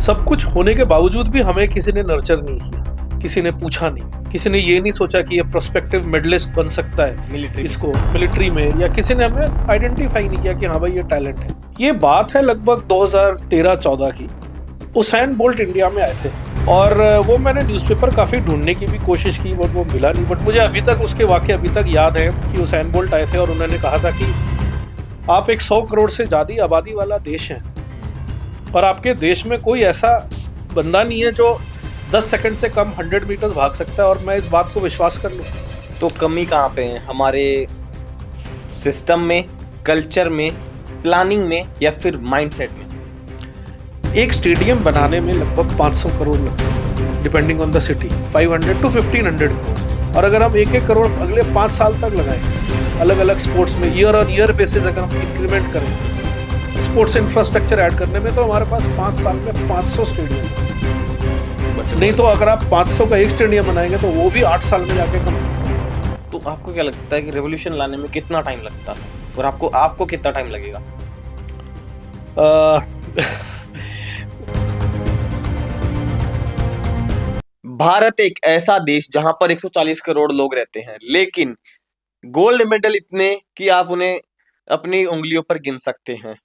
सब कुछ होने के बावजूद भी हमें किसी ने नर्चर नहीं किया, किसी ने पूछा नहीं, किसी ने ये नहीं सोचा कि ये प्रोस्पेक्टिव मेडलिस्ट बन सकता है इसको मिलिट्री में, या किसी ने हमें आइडेंटिफाई नहीं किया कि हाँ भाई ये टैलेंट है। ये बात है लगभग 2013-14 की। उसैन बोल्ट इंडिया में आए थे और वो मैंने न्यूज़पेपर काफ़ी ढूंढने की भी कोशिश की बट वो मिला नहीं। बट मुझे अभी तक उसके वाक़े अभी तक याद है कि उसैन बोल्ट आए थे और उन्होंने कहा था कि आप एक 100 करोड़ से ज़्यादा आबादी वाला देश है और आपके देश में कोई ऐसा बंदा नहीं है जो 10 सेकंड से कम 100 मीटर्स भाग सकता है और मैं इस बात को विश्वास कर लूँ। तो कमी कहाँ पे है? हमारे सिस्टम में, कल्चर में, प्लानिंग में, या फिर माइंडसेट में? एक स्टेडियम बनाने में लगभग 500 करोड़ लगते हैं depending on the city, 500 to 1500 crore. और अगर हम 1-1 करोड़ अगले 5 साल तक लगाएं अलग अलग स्पोर्ट्स में, ईयर ऑन ईयर बेसिस अगर हम इंक्रीमेंट करें स्पोर्ट्स इंफ्रास्ट्रक्चर ऐड करने में, तो हमारे पास 5 साल में 500 स्टेडियम है। नहीं तो अगर आप 500 का एक स्टेडियम बनाएंगे तो वो भी 8 साल में जाके कम। तो आपको क्या लगता है कि रेवोल्यूशन लाने में कितना टाइम लगता है और आपको कितना टाइम लगेगा? भारत एक ऐसा देश जहां पर 140 करोड़ लोग रहते हैं, लेकिन गोल्ड मेडल इतने कि आप उन्हें अपनी उंगलियों पर गिन सकते हैं।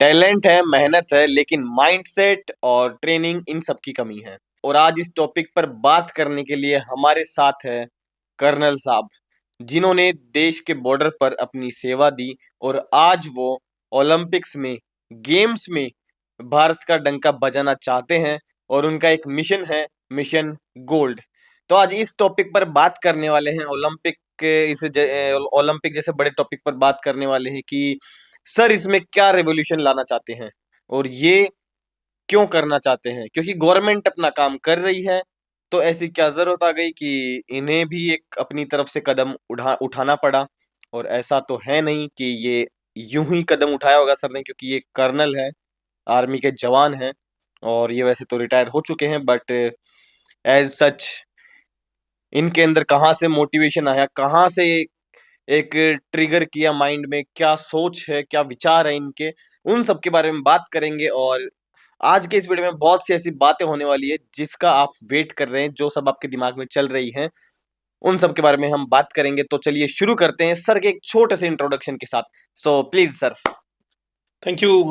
टैलेंट है, मेहनत है, लेकिन माइंडसेट और ट्रेनिंग इन सब की कमी है। और आज इस टॉपिक पर बात करने के लिए हमारे साथ है कर्नल साहब, जिन्होंने देश के बॉर्डर पर अपनी सेवा दी और आज वो ओलंपिक्स में, गेम्स में भारत का डंका बजाना चाहते हैं और उनका एक मिशन है, मिशन गोल्ड। तो आज इस टॉपिक पर बात करने वाले हैं, ओलंपिक जैसे बड़े टॉपिक पर बात करने वाले हैं कि सर इसमें क्या रेवोल्यूशन लाना चाहते हैं और ये क्यों करना चाहते हैं, क्योंकि गवर्नमेंट अपना काम कर रही है, तो ऐसी क्या जरूरत आ गई कि इन्हें भी एक अपनी तरफ से कदम उठाना पड़ा। और ऐसा तो है नहीं कि ये यूं ही कदम उठाया होगा सर ने, क्योंकि ये कर्नल है, आर्मी के जवान हैं और ये वैसे तो रिटायर हो चुके हैं, बट एज सच इनके अंदर कहाँ से मोटिवेशन आया, कहाँ से एक ट्रिगर किया माइंड में, क्या सोच है, क्या विचार है इनके, उन सब के बारे में बात करेंगे। और आज के इस वीडियो में बहुत सी ऐसी बातें होने वाली है जिसका आप वेट कर रहे हैं, जो सब आपके दिमाग में चल रही हैं, उन सब के बारे में हम बात करेंगे। तो चलिए शुरू करते हैं सर के एक छोटे से इंट्रोडक्शन के साथ। So please sir. Thank you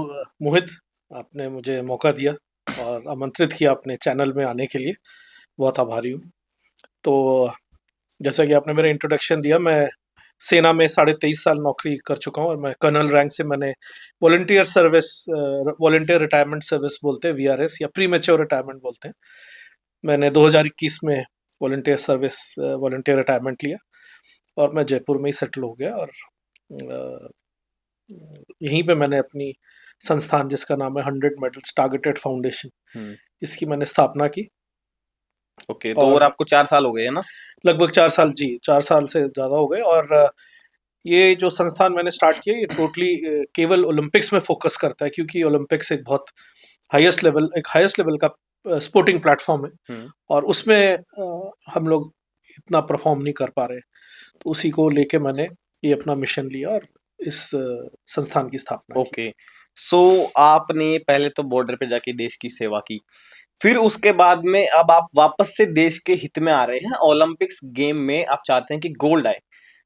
Mohit, आपने मुझे मौका दिया और आमंत्रित किया अपने चैनल में आने के लिए, बहुत आभारी हूँ। तो जैसा कि आपने मेरा इंट्रोडक्शन दिया, मैं सेना में 23.5 साल नौकरी कर चुका हूँ और मैं कर्नल रैंक से मैंने वॉलंटियर रिटायरमेंट सर्विस बोलते हैं, VRS या प्री मैच्योर रिटायरमेंट बोलते हैं, मैंने 2021 में वॉलंटियर रिटायरमेंट लिया और मैं जयपुर में ही सेटल हो गया। और यहीं पे मैंने अपनी संस्थान जिसका नाम है 100 मेडल्स टारगेटेड फाउंडेशन, इसकी मैंने स्थापना की। ओके, तो और आपको 4 साल हो गए है ना? लगभग 4 साल, जी 4 साल से ज़्यादा हो गए। और ये जो संस्थान मैंने स्टार्ट किया ये टोटली केवल ओलंपिक्स में फोकस करता है, क्योंकि ओलंपिक्स एक बहुत हाईएस्ट लेवल का स्पोर्टिंग प्लेटफॉर्म है और उसमें हम लोग इतना परफॉर्म नहीं कर पा रहे, तो उसी को लेके मैंने ये अपना मिशन लिया और इस संस्थान की स्थापना की। ओके, सो आपने पहले तो बॉर्डर पे जाके देश की सेवा की, फिर उसके बाद में अब आप वापस से देश के हित में आ रहे हैं, ओलंपिक्स गेम में आप चाहते हैं कि गोल्ड आए।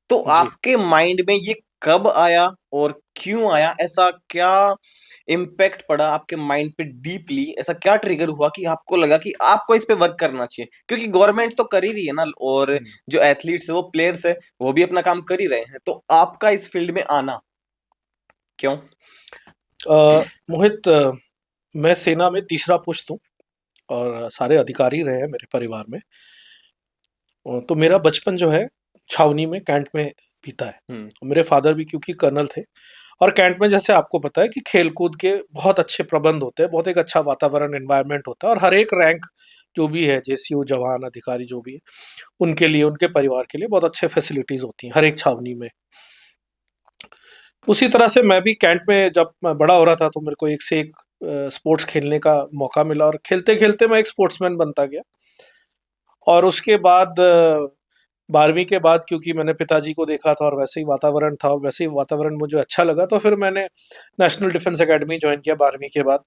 तो आपके माइंड में ये कब आया और क्यों आया? ऐसा क्या इम्पैक्ट पड़ा आपके माइंड पे डीपली? ऐसा क्या ट्रिगर हुआ कि आपको लगा कि आपको इस पे वर्क करना चाहिए? क्योंकि गवर्नमेंट तो कर ही रही है ना, और जो एथलीट्स है, वो प्लेयर्स है, वो भी अपना काम कर ही रहे हैं, तो आपका इस फील्ड में आना क्यों? मोहित, मैं सेना में तीसरा पुष्ट हूँ और सारे अधिकारी रहे हैं मेरे परिवार में। तो मेरा बचपन जो है छावनी में, कैंट में बीता है। मेरे फादर भी क्योंकि कर्नल थे और कैंट में जैसे आपको पता है कि खेल कूद के बहुत अच्छे प्रबंध होते हैं, बहुत एक अच्छा वातावरण, एनवायरनमेंट होता है और हर एक रैंक जो भी है, JCO जवान अधिकारी जो भी है, उनके लिए, उनके परिवार के लिए बहुत अच्छे फैसिलिटीज होती हैं हर एक छावनी में। उसी तरह से मैं भी कैंट में जब मैं बड़ा हो रहा था तो मेरे को एक से एक स्पोर्ट्स खेलने का मौका मिला और खेलते खेलते मैं एक स्पोर्ट्समैन बनता गया। और उसके बाद 12वीं के बाद क्योंकि मैंने पिताजी को देखा था और वैसे ही वातावरण था और वैसे ही वातावरण मुझे अच्छा लगा, तो फिर मैंने नेशनल डिफेंस एकेडमी ज्वाइन किया 12वीं के बाद।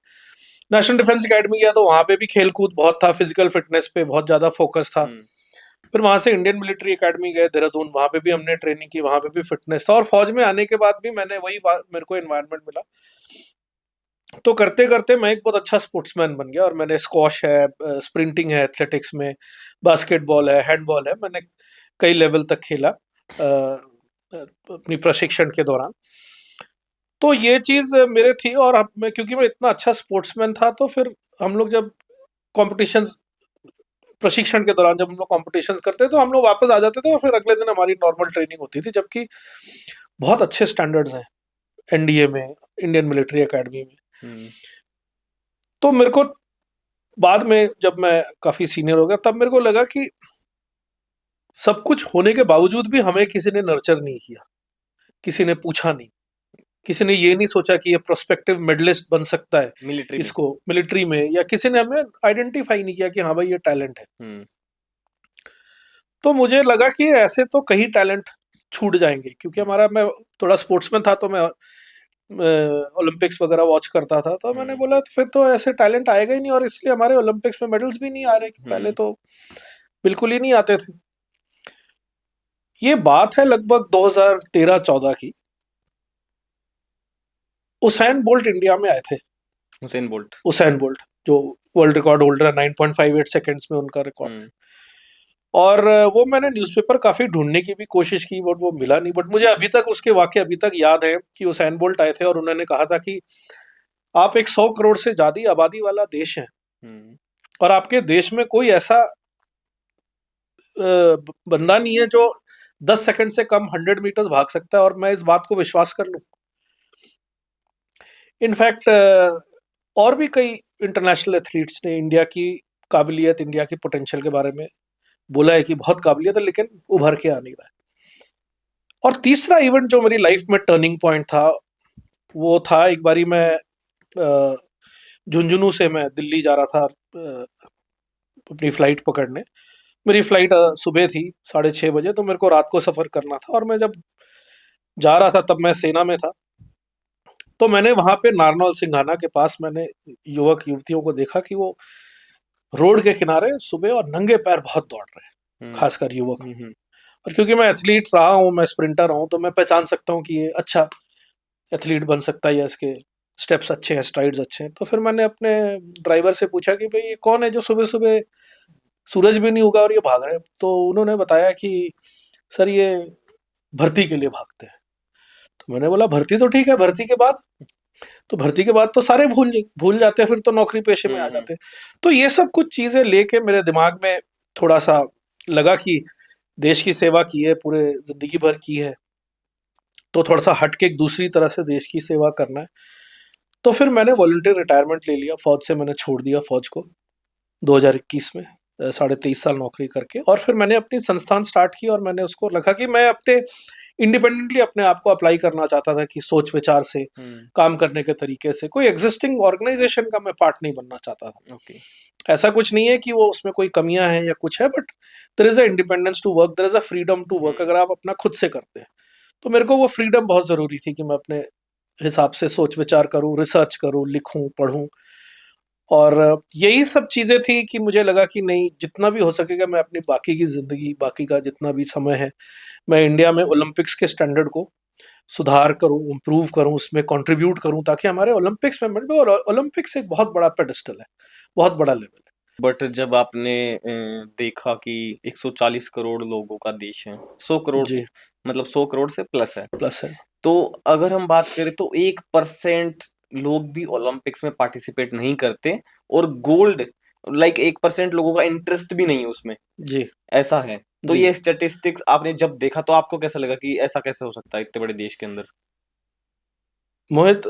नेशनल डिफेंस एकेडमी गया तो वहां पे भी खेल कूद बहुत था, फिजिकल फिटनेस पे बहुत ज्यादा फोकस था। फिर वहां से इंडियन मिलिट्री एकेडमी गए देहरादून, वहां पे भी हमने ट्रेनिंग की, वहां पे भी फिटनेस था। और फौज में आने के बाद भी मैंने मेरे को एनवायरनमेंट मिला, तो करते करते मैं एक बहुत अच्छा स्पोर्ट्समैन बन गया। और मैंने स्क्वॉश है, स्प्रिंटिंग है, एथलेटिक्स में, बास्केटबॉल है, हैंडबॉल है, मैंने कई लेवल तक खेला अपनी प्रशिक्षण के दौरान। तो ये चीज मेरे थी। और मैं, क्योंकि मैं इतना अच्छा स्पोर्ट्समैन था, तो फिर हम लोग जब कॉम्पिटिशन, प्रशिक्षण के दौरान जब हम लोग कॉम्पिटिशन करते तो हम लोग वापस आ जाते थे और फिर अगले दिन हमारी नॉर्मल ट्रेनिंग होती थी, जबकि बहुत अच्छे स्टैंडर्ड्स हैं एनडीए में, इंडियन मिलिट्री एकेडमी में। तो मेरे को बाद में जब मैं काफी सीनियर हो गया, तब मेरे को लगा कि सब कुछ होने के बावजूद भी हमें किसी ने नर्चर नहीं किया, किसी ने पूछा नहीं, किसी ने ये नहीं सोचा कि ये प्रोस्पेक्टिव मेडलिस्ट बन सकता है इसको मिलिट्री में, या किसी ने हमें आइडेंटिफाई नहीं किया कि हाँ भाई ये टैलेंट है। तो मुझे लगा कि ऐसे तो कई टैलेंट छूट जाएंगे, क्योंकि मैं थोड़ा स्पोर्ट्समैन था, तो मैं ओलंपिक्स वगैरह वॉच करता था। तो मैंने बोला फिर तो ऐसे टैलेंट आएगा ही नहीं, और इसलिए हमारे ओलंपिक्स में मेडल्स भी नहीं आ रहे। पहले तो बिल्कुल ही नहीं आते थे। ये बात है लगभग 2013-14 की। उसैन बोल्ट इंडिया में आए थे। उसैन बोल्ट जो वर्ल्ड रिकॉर्ड होल्डर है, 9.58 सेकंड्स में उनका रिकॉर्ड। और वो मैंने न्यूज़पेपर काफी ढूंढने की भी कोशिश की, बट वो मिला नहीं। बट मुझे अभी तक उसके वाकये अभी तक याद है कि उसैन बोल्ट आए थे और उन्होंने कहा था कि आप एक 100 करोड़ से ज्यादा आबादी वाला देश है, और आपके देश में कोई ऐसा बंदा नहीं है जो 10 सेकंड से कम 100 मीटर्स भाग सकता है, और मैं इस बात को विश्वास कर लूं। इनफैक्ट और भी कई इंटरनेशनल एथलीट्स ने इंडिया की काबिलियत, इंडिया की पोटेंशियल के बारे में बोला है कि बहुत काबिलियत है, लेकिन उभर के आ नहीं रहा है। और तीसरा इवेंट जो मेरी लाइफ में टर्निंग पॉइंट था, वो था एक बारी मैं झुंझुनू से मैं दिल्ली जा रहा था अपनी फ्लाइट पकड़ने। मेरी फ्लाइट सुबह थी 6:30 बजे, तो मेरे को रात को सफर करना था। और मैं जब जा रहा था तब मैं सेना में था। तो मैंने वहां पे नारनौल सिंघाना के पास मैंने युवक युवतियों को देखा कि वो रोड के किनारे सुबह और नंगे पैर बहुत दौड़ रहे हैं, खासकर युवक। और क्योंकि मैं एथलीट रहा हूँ, मैं स्प्रिंटर रहा हूँ, तो मैं पहचान सकता हूँ कि ये अच्छा एथलीट बन सकता है या इसके स्टेप्स अच्छे हैं, स्ट्राइड्स अच्छे हैं। तो फिर मैंने अपने ड्राइवर से पूछा कि भाई ये कौन है जो सुबह सुबह सूरज भी नहीं उगा और ये भाग रहे हैं। तो उन्होंने बताया कि सर ये भर्ती के लिए भागते हैं। तो मैंने बोला भर्ती तो ठीक है, भर्ती के बाद? तो भर्ती के बाद तो सारे भूल जाते हैं, फिर तो नौकरी पेशे में आ जाते हैं। तो ये सब कुछ चीजें लेके मेरे दिमाग में थोड़ा सा लगा कि देश की सेवा की है, पूरे जिंदगी भर की है, तो थोड़ा सा हट के एक दूसरी तरह से देश की सेवा करना है। तो फिर मैंने वॉलंटियर रिटायरमेंट ले लिया, फौज से मैंने छोड़ दिया फौज को 2021 में, 23.5 साल नौकरी करके। और फिर मैंने अपनी संस्थान स्टार्ट की, और मैंने उसको रखा कि मैं अपने इंडिपेंडेंटली अपने आप को अप्लाई करना चाहता था, कि सोच विचार से काम करने के तरीके से कोई एग्जिस्टिंग ऑर्गेनाइजेशन का मैं पार्ट नहीं बनना चाहता था। ऐसा कुछ नहीं है कि वो उसमें कोई कमियां हैं या कुछ है, but there is a independence to work, there is a freedom to work, अगर आप अपना खुद से करते हैं। तो मेरे को वो फ्रीडम बहुत जरूरी थी कि मैं अपने हिसाब से सोच विचार करूं, रिसर्च करूं, लिखूं, पढ़ूं। और यही सब चीजें थी कि मुझे लगा कि नहीं, जितना भी हो सकेगा मैं अपनी बाकी की जिंदगी, बाकी का जितना भी समय है, मैं इंडिया में ओलंपिक्स के स्टैंडर्ड को सुधार करूं, इम्प्रूव करूं, उसमें कंट्रीब्यूट करूं, ताकि हमारे ओलंपिक्स में और ओलंपिक्स एक बहुत बड़ा पेडेस्टल है, बहुत बड़ा लेवल है। बट जब आपने देखा कि 140 करोड़ लोगों का देश है, 100 करोड़ मतलब 100 करोड़ से प्लस है, तो अगर हम बात करें तो 1% लोग भी ओलंपिक्स में पार्टिसिपेट नहीं करते, और गोल्ड 1% लोगों का इंटरेस्ट भी नहीं है उसमें जी, ऐसा है। तो ये स्टैटिस्टिक्स आपने जब देखा तो आपको कैसा लगा कि ऐसा कैसे हो सकता है इतने बड़े देश के अंदर? मोहित,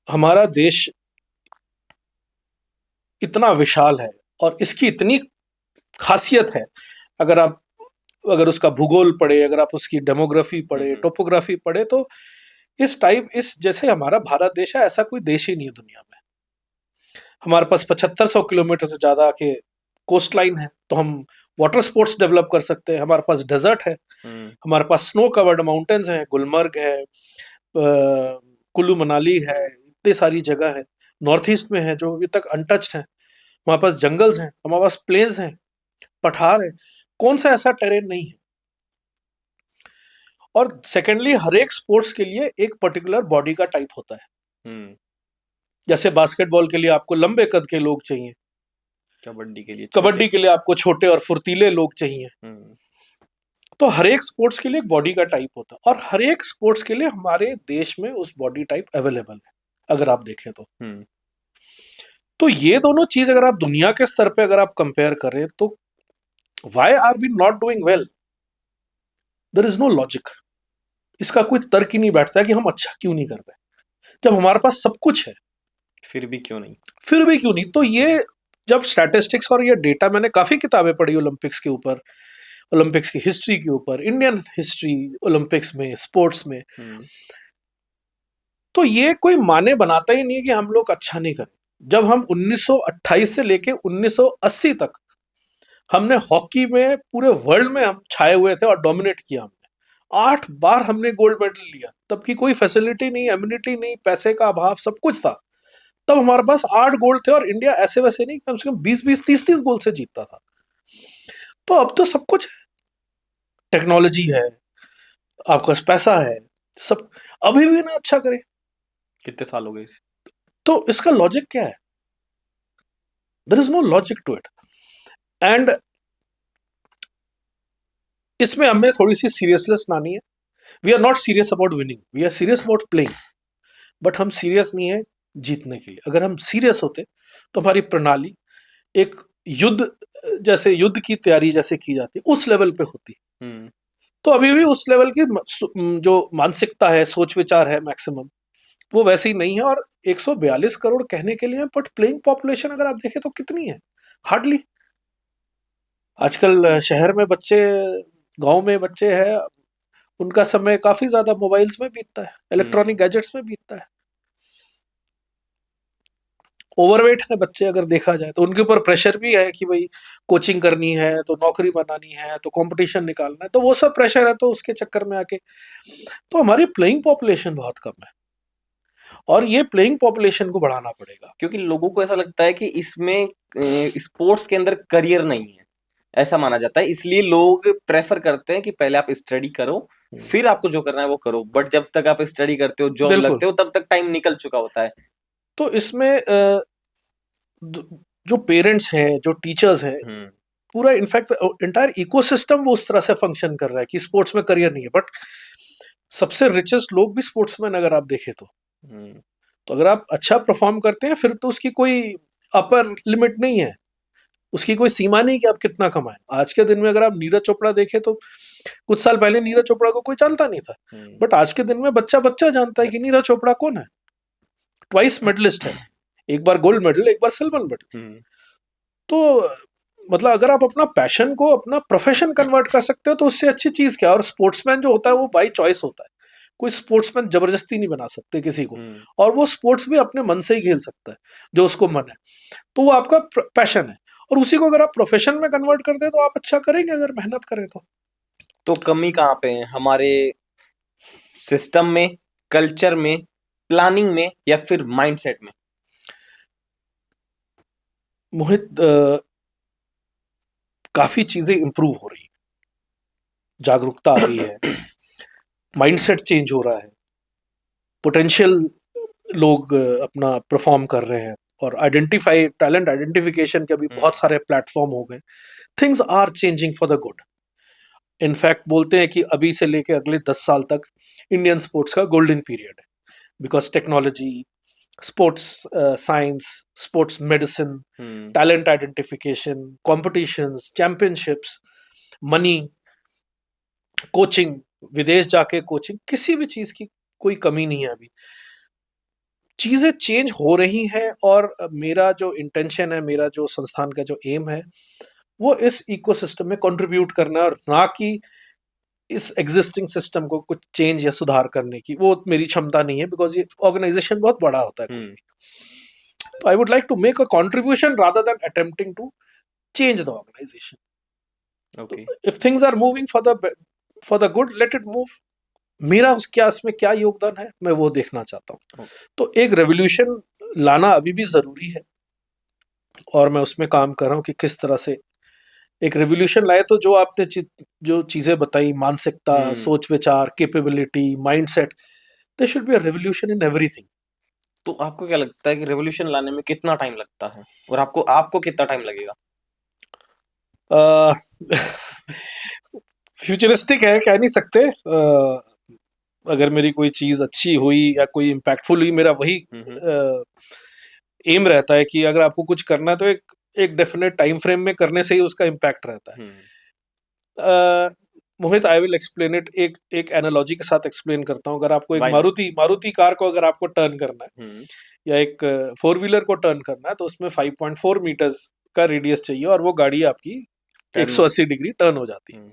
हमारा देश इतना विशाल है और इसकी इतनी खासियत है। अगर उसका भूगोल पढ़े, अगर आप उसकी डेमोग्राफी पढ़े, टोपोग्राफी पढ़े, तो इस जैसे हमारा भारत देश है, ऐसा कोई देश ही नहीं है दुनिया में। हमारे पास 7500 किलोमीटर से ज्यादा के कोस्ट लाइन है, तो हम वाटर स्पोर्ट्स डेवलप कर सकते हैं। हमारे पास डेजर्ट है, हमारे पास स्नो कवर्ड माउंटेन्स हैं, गुलमर्ग है, कुल्लू मनाली है, इतनी सारी जगह है नॉर्थ ईस्ट में है जो अभी तक अनटच्ड है, हमारे पास जंगल्स हैं, हमारे पास प्लेन्स हैं, पठार है, कौन सा ऐसा टेरेन नहीं है। और सेकेंडली हर एक स्पोर्ट्स के लिए एक पर्टिकुलर बॉडी का टाइप होता है। जैसे बास्केटबॉल के लिए आपको लंबे कद के लोग चाहिए, कबड्डी के लिए आपको छोटे और फुर्तीले लोग चाहिए। तो हर एक स्पोर्ट्स के लिए एक बॉडी का टाइप होता है, और हर एक स्पोर्ट्स के लिए हमारे देश में उस बॉडी टाइप अवेलेबल है अगर आप देखें तो ये दोनों चीज अगर आप दुनिया के स्तर पे अगर आप कंपेयर करें तो why are we not doing well, there is no logic. इसका कोई तर्क ही नहीं बैठता है कि हम अच्छा क्यों नहीं कर रहे जब हमारे पास सब कुछ है। फिर भी क्यों नहीं। तो ये जब स्टैटिस्टिक्स और ये डेटा, मैंने काफी किताबें पढ़ी ओलंपिक्स के ऊपर, ओलंपिक्स की हिस्ट्री के ऊपर, इंडियन हिस्ट्री ओलंपिक्स में, स्पोर्ट्स में, तो ये कोई माने बनाता ही नहीं है कि हम लोग अच्छा नहीं करें। जब हम 1928 से लेके 1980 तक हमने हॉकी में पूरे वर्ल्ड में हम छाए हुए थे और डोमिनेट किया हमने, 8 बार हमने गोल्ड मेडल लिया, तब की कोई फैसिलिटी नहीं, एम्यूनिटी नहीं, पैसे का अभाव, सब कुछ था, तब हमारे पास 8 गोल्ड थे और इंडिया ऐसे वैसे नहीं, कम से कम 20-20, 30-30 गोल्ड से जीतता था। तो अब तो सब कुछ है, टेक्नोलॉजी है, आपके पास पैसा है, सब, अभी भी ना अच्छा करें। कितने साल हो गए तो इसका लॉजिक क्या है? There is no logic to it. And इसमें हमें थोड़ी सी सीरियसनेस लानी है। We are not serious about winning, we are serious about playing, but हम सीरियस नहीं है जीतने के लिए। अगर हम सीरियस होते तो हमारी प्रणाली एक युद्ध, जैसे युद्ध की तैयारी जैसे की जाती उस लेवल पे होती। तो अभी भी उस लेवल की जो मानसिकता है, सोच विचार है मैक्सिमम, वो वैसे ही नहीं है। और 142 करोड़ कहने के लिए, बट प्लेइंग पॉपुलेशन अगर आप देखें तो कितनी है? हार्डली। आजकल शहर में बच्चे, गांव में बच्चे हैं, उनका समय काफी ज्यादा मोबाइल्स में बीतता है, इलेक्ट्रॉनिक गैजेट्स में बीतता है। ओवरवेट है बच्चे अगर देखा जाए तो, उनके ऊपर प्रेशर भी है कि भाई कोचिंग करनी है, तो नौकरी बनानी है, तो कंपटीशन निकालना है, तो वो सब प्रेशर है, तो उसके चक्कर में आके तो हमारी प्लेइंग पॉपुलेशन बहुत कम है, और ये प्लेइंग पॉपुलेशन को बढ़ाना पड़ेगा। क्योंकि लोगों को ऐसा लगता है कि इसमें स्पोर्ट्स के अंदर करियर नहीं है, ऐसा माना जाता है, इसलिए लोग प्रेफर करते हैं कि पहले आप स्टडी करो, फिर आपको जो करना है वो करो। बट जब तक आप स्टडी करते हो, जॉब लगते हो, तब तक टाइम निकल चुका होता है। तो इसमें जो पेरेंट्स हैं, जो टीचर्स हैं, पूरा इनफैक्ट एंटायर इकोसिस्टम वो उस तरह से फंक्शन कर रहा है कि स्पोर्ट्स में करियर नहीं है। बट सबसे रिचेस्ट लोग भी स्पोर्ट्समैन अगर आप देखें तो अगर आप अच्छा परफॉर्म करते हैं, फिर तो उसकी कोई अपर लिमिट नहीं है, उसकी कोई सीमा नहीं कि आप कितना कमाएं। आज के दिन में अगर आप नीरज चोपड़ा देखें तो कुछ साल पहले नीरज चोपड़ा को कोई जानता नहीं था, बट आज के दिन में बच्चा बच्चा जानता है कि नीरज चोपड़ा कौन है। ट्वाइस मेडलिस्ट है, एक बार गोल्ड मेडल, एक बार सिल्वर मेडल। तो मतलब अगर आप अपना पैशन को अपना प्रोफेशन कन्वर्ट कर सकते हो तो उससे अच्छी चीज क्या। और स्पोर्ट्समैन जो होता है वो बाई चॉइस होता है, कोई स्पोर्ट्समैन जबरदस्ती नहीं बना सकते किसी को, और वो स्पोर्ट्स भी अपने मन से ही खेल सकता है जो उसको मन है, तो वो आपका पैशन है। और उसी को अगर आप प्रोफेशन में कन्वर्ट करते हैं तो आप अच्छा करेंगे अगर मेहनत करें तो कमी कहाँ पे है? हमारे सिस्टम में, कल्चर में, प्लानिंग में, या फिर माइंडसेट में? मोहित, काफी चीजें इंप्रूव हो रही, जागरूकता आ रही है, माइंडसेट चेंज हो रहा है, पोटेंशियल लोग अपना परफॉर्म कर रहे हैं, और आइडेंटिफाई टैलेंट आइडेंटिफिकेशन के भी बहुत सारे प्लेटफॉर्म हो गए। Things are changing for the good. In fact बोलते हैं कि अभी से लेके अगले 10 साल तक इंडियन स्पोर्ट्स का गोल्डन पीरियड है, because technology, sports science, sports medicine, talent identification, competitions, championships, money, coaching, विदेश जाके कोचिंग, किसी भी चीज की कोई कमी नहीं है। अभी चीजें चेंज हो रही हैं, और मेरा जो इंटेंशन है, मेरा जो संस्थान का जो एम है, वो इस इकोसिस्टम में कंट्रीब्यूट करना है, और ना कि इस एग्जिस्टिंग सिस्टम को कुछ चेंज या सुधार करने की। वो मेरी क्षमता नहीं है, बिकॉज ये ऑर्गेनाइजेशन बहुत बड़ा होता है। तो I would like to make a contribution rather than attempting to change the organisation. Okay, if things are moving for the good, let it move. मेरा इसमें क्या योगदान है, मैं वो देखना चाहता हूँ। तो एक रेवोल्यूशन लाना अभी भी जरूरी है, और मैं उसमें काम कर रहा हूँ कि किस तरह से एक रिवॉल्यूशन लाए। तो जो आपने जो चीजें बताई, मानसिकता, सोच विचार, capability, mindset, there should be a revolution in everything. तो आपको क्या लगता है कि रेवोल्यूशन लाने में कितना टाइम लगता है, और आपको आपको कितना टाइम लगेगा? फ्यूचरिस्टिक है, कह नहीं सकते। अगर मेरी कोई चीज अच्छी हुई या कोई इम्पैक्टफुल हुई, मेरा वही एम रहता है कि अगर आपको कुछ करना है तो एक एक डेफिनेट टाइम फ्रेम में करने से ही उसका इम्पैक्ट रहता है। मोहित, आई विल एक्सप्लेन इट, एक एक एनालॉजी के साथ एक्सप्लेन करता हूँ। अगर आपको एक Why not? Maruti Maruti car को अगर आपको टर्न करना है, या एक फोर व्हीलर को टर्न करना है, तो उसमें 5.4 मीटर्स का रेडियस चाहिए, और वो गाड़ी आपकी 180 डिग्री टर्न हो जाती है।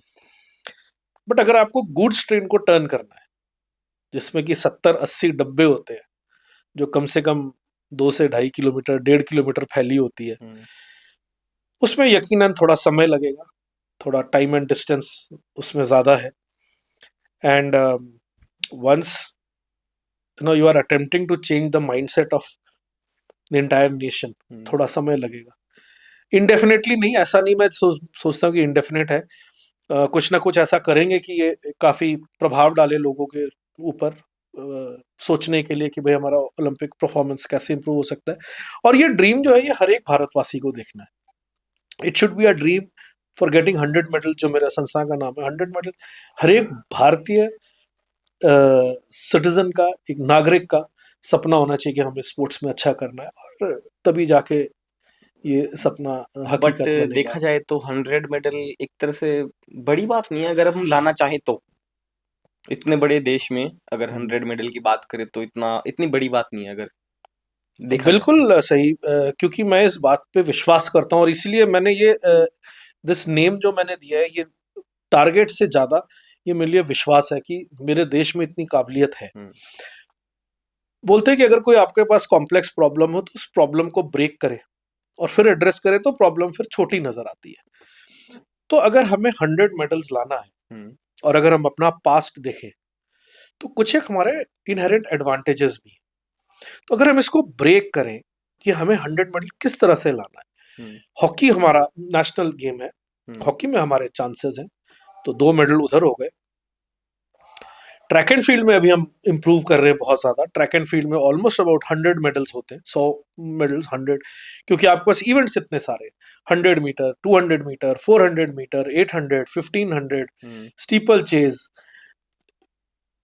बट अगर आपको गुड्स ट्रेन को टर्न करना है, जिसमें कि 70-80 डब्बे होते हैं, जो कम से कम 2 से 2.5 किलोमीटर, 1.5 किलोमीटर फैली होती है, उसमें यकीनन थोड़ा समय लगेगा, थोड़ा टाइम एंड डिस्टेंस उसमें ज्यादा है। And once you are attempting to change the mindset of the entire nation, थोड़ा समय लगेगा। इनडेफिनेटली नहीं, ऐसा नहीं मैं सोचता हूँ कि इनडेफिनेट है। कुछ ना कुछ ऐसा करेंगे कि ये काफी प्रभाव डाले लोगों के ऊपर, सोचने के लिए कि भाई हमारा ओलंपिक परफॉर्मेंस कैसे इंप्रूव हो सकता है। और ये ड्रीम जो है, ये हर एक भारतवासी को देखना है। It should be a dream for getting 100 medal, जो मेरा संस्था का नाम है, 100 मेडल। हर एक भारतीय सिटीजन का, एक नागरिक का सपना होना चाहिए कि हमें स्पोर्ट्स में अच्छा करना है, और तभी जाके ये सपना बट हकीकत बनेगा। देखा जाए तो 100 मेडल एक तरह से बड़ी बात नहीं है, अगर हम लाना चाहें तो। इतने बड़े देश में अगर 100 मेडल की बात करें तो इतनी बड़ी बात नहीं है, अगर देखा जाए। बिल्कुल सही, क्योंकि मैं इस बात पे विश्वास करता हूँ, और इसीलिए मैंने ये दिस नेम जो मैंने दिया है, ये टारगेट से ज्यादा ये मेरे लिए विश्वास है कि मेरे देश में इतनी काबिलियत है। बोलते हैं कि अगर कोई आपके पास कॉम्प्लेक्स प्रॉब्लम हो, तो उस प्रॉब्लम को ब्रेक करे और फिर एड्रेस करे, तो प्रॉब्लम फिर छोटी नजर आती है। तो अगर हमें 100 मेडल्स लाना है, और अगर हम अपना पास्ट देखें, तो कुछ एक हमारे इनहेरेंट एडवांटेजेस भी हैं। तो अगर हम इसको ब्रेक करें कि हमें 100 मेडल किस तरह से लाना है, हॉकी हमारा नेशनल गेम है, हॉकी में हमारे चांसेस हैं, तो 2 मेडल उधर हो गए। ट्रैक एंड फील्ड में अभी हम इंप्रूव कर रहे हैं बहुत ज्यादा। ट्रैक एंड फील्ड में ऑलमोस्ट अबाउट 100 मेडल्स होते हैं, 100 मेडल्स, 100, क्योंकि आपके पास इवेंट्स इतने सारे, 100 metre, 200 metre, 400 metre, 800, 1500, steeple chase,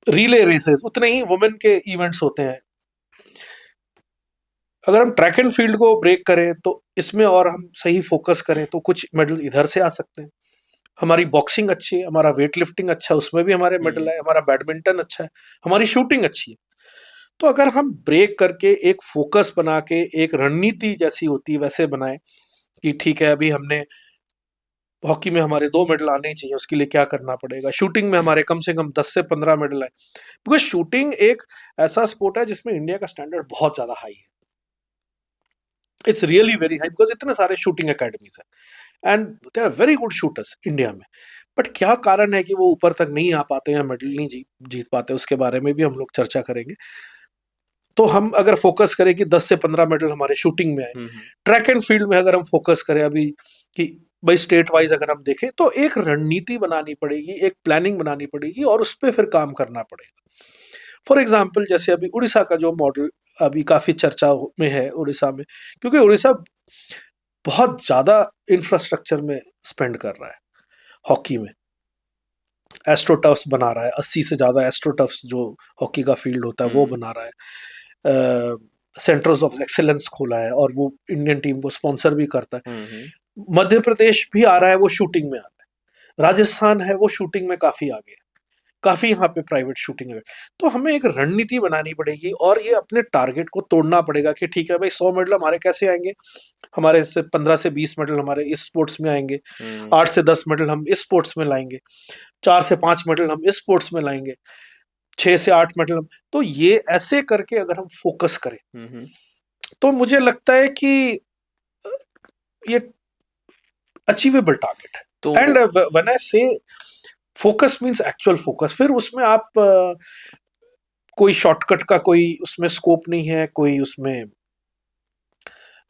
relay races, उतने ही वुमेन के इवेंट्स होते हैं। अगर हम ट्रैक एंड फील्ड को ब्रेक करें, तो इसमें और हम सही फोकस करें, तो कुछ मेडल इधर से आ सकते हैं। हमारी बॉक्सिंग अच्छी है, हमारा वेट लिफ्टिंग अच्छा है, उसमें भी हमारे मेडल है, हमारा बैडमिंटन अच्छा है, हमारी शूटिंग अच्छी है। तो अगर हम ब्रेक करके एक फोकस बना के, एक रणनीति जैसी होती है वैसे बनाएं कि ठीक है, अभी हमने हॉकी में हमारे 2 मेडल आने ही चाहिए, उसके लिए क्या करना पड़ेगा, शूटिंग में हमारे कम से कम 10 से 15 मेडल है, बिकॉज शूटिंग एक ऐसा स्पोर्ट है जिसमें इंडिया का स्टैंडर्ड बहुत ज्यादा हाई है। It's really very high, because इतने सारे शूटिंग अकेडमीज है and they are very good shooters India में। बट क्या कारण है कि वो ऊपर तक नहीं आ पाते हैं, मेडल नहीं जीत पाते, उसके बारे में भी हम लोग चर्चा करेंगे। तो हम अगर फोकस करें कि 10 से 15 मेडल हमारे शूटिंग में आए, ट्रैक एंड फील्ड में अगर हम फोकस करें अभी कि भाई स्टेट वाइज अगर हम देखें, तो एक रणनीति बनानी पड़ेगी, एक प्लानिंग बनानी पड़ेगी, और उस पर फिर काम करना पड़ेगा। फॉर एग्जाम्पल, जैसे अभी उड़ीसा का जो मॉडल अभी काफी चर्चा में है उड़ीसा में, क्योंकि उड़ीसा बहुत ज्यादा इंफ्रास्ट्रक्चर में स्पेंड कर रहा है हॉकी में। एस्ट्रोटर्फ्स बना रहा है, 80 से ज्यादा एस्ट्रोटर्फ्स जो हॉकी का फील्ड होता है वो बना रहा है। सेंटर्स ऑफ एक्सेलेंस खोला है, और वो इंडियन टीम को स्पॉन्सर भी करता है। मध्य प्रदेश भी आ रहा है, वो शूटिंग में आ रहा है। राजस्थान है, वो शूटिंग में काफी आगे है, काफी यहाँ पे प्राइवेट शूटिंग है। तो हमें एक रणनीति बनानी पड़ेगी, और ये अपने टारगेट को तोड़ना पड़ेगा कि ठीक है भाई, 100 मेडल हमारे कैसे आएंगे, हमारे से 15 से 20 मेडल हमारे इस स्पोर्ट्स में आएंगे, 8 से 10 मेडल हम इस स्पोर्ट्स में लाएंगे, 4 से 5 मेडल हम इस स्पोर्ट्स में लाएंगे, 6 से 8 मेडल हम। तो ये ऐसे करके अगर हम फोकस करें, तो मुझे लगता है कि ये अचीवेबल टारगेट है। तो एंड व्हेन आई से फोकस मींस एक्चुअल फोकस, फिर उसमें आप कोई शॉर्टकट का कोई उसमें स्कोप नहीं है, कोई उसमें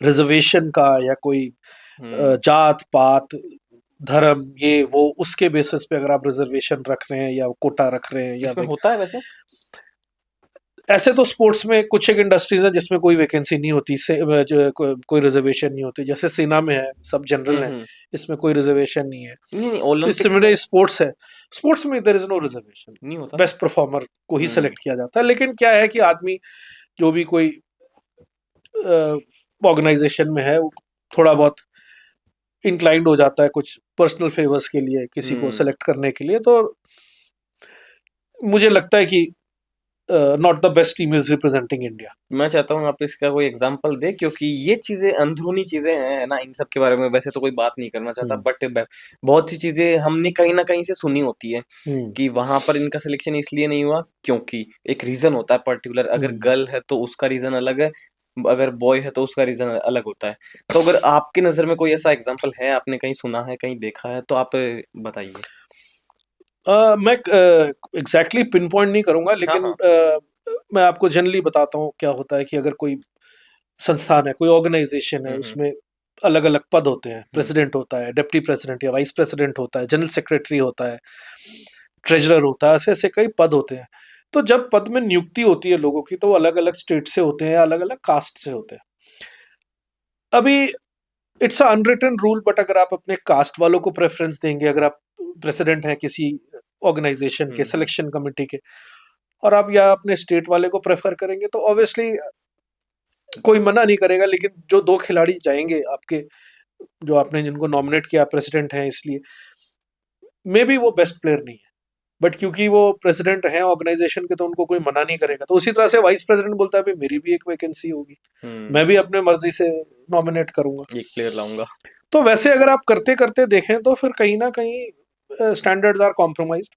रिजर्वेशन का या कोई जात पात धर्म ये वो उसके बेसिस पे अगर आप रिजर्वेशन रख रहे हैं या कोटा रख रहे हैं या इसमें होता है वैसे? ऐसे तो स्पोर्ट्स में कुछ एक इंडस्ट्रीज है जिसमें कोई वैकेंसी नहीं होती से जो कोई रिजर्वेशन नहीं होती, जैसे सेना में है, सब जनरल है, इसमें कोई रिजर्वेशन नहीं है। नहीं तो ओलंपिक्स इससे मेरे स्पोर्ट्स है, स्पोर्ट्स में देयर इज नो रिजर्वेशन, नहीं होता। बेस्ट परफॉर्मर को ही सेलेक्ट किया जाता है। लेकिन क्या है कि आदमी जो भी कोई ऑर्गेनाइजेशन में है वो थोड़ा बहुत इंक्लाइंड हो जाता है कुछ पर्सनल फेवर्स के लिए किसी को सेलेक्ट करने के लिए, तो मुझे लगता है कि not the best team is representing India. मैं चाहता हूँ आप इसका कोई एग्जांपल दे, क्योंकि ये चीजें अंदरूनी चीजें हैं ना, इन सब के बारे में वैसे तो कोई बात नहीं करना चाहता, बट बहुत सी चीजें हमने कहीं ना कहीं से सुनी होती है कि वहां पर इनका सिलेक्शन इसलिए नहीं हुआ क्योंकि एक रीजन होता है पर्टिकुलर। अगर गर्ल है तो उसका रीजन अलग है, अगर बॉय है तो उसका रीजन अलग होता है। तो अगर आपकी नजर में कोई ऐसा एग्जाम्पल है, आपने कहीं सुना है, कहीं देखा है, तो आप बताइए। मैं एग्जैक्टली पिन पॉइंट नहीं करूंगा, लेकिन मैं आपको जनरली बताता हूँ क्या होता है कि अगर कोई संस्थान है, कोई ऑर्गेनाइजेशन है, उसमें अलग अलग पद होते हैं, प्रेसिडेंट होता है, डिप्टी प्रेसिडेंट या वाइस प्रेसिडेंट होता है, जनरल सेक्रेटरी होता है, ट्रेजरर होता है, ऐसे ऐसे कई पद होते हैं। तो जब पद में नियुक्ति होती है लोगों की, तो वो अलग अलग स्टेट से होते हैं, अलग अलग कास्ट से होते हैं। अभी it's a unwritten rule, but अगर आप अपने कास्ट वालों को प्रेफरेंस देंगे, अगर आप प्रेसिडेंट हैं किसी ऑर्गेनाइजेशन के, सिलेक्शन कमेटी के, और आप या अपने स्टेट वाले को प्रेफर करेंगे, तो ऑब्वियसली कोई मना नहीं करेगा। लेकिन जो दो खिलाड़ी जाएंगे आपके, जो आपने जिनको नॉमिनेट किया प्रेसिडेंट हैं इसलिए, मे बी वो बेस्ट प्लेयर नहीं है, बट क्योंकि वो प्रेसिडेंट हैं ऑर्गेनाइजेशन के, तो उनको कोई मना नहीं करेगा। तो उसी तरह से वाइस प्रेसिडेंट बोलता है भाई मेरी भी एक वैकेंसी होगी, मैं भी अपने मर्जी से नॉमिनेट करूंगा, एक प्लेयर लाऊंगा। तो वैसे अगर आप करते करते देखें तो फिर कहीं ना कहीं स्टैंडर्ड्स आर कॉम्प्रोमाइज्ड,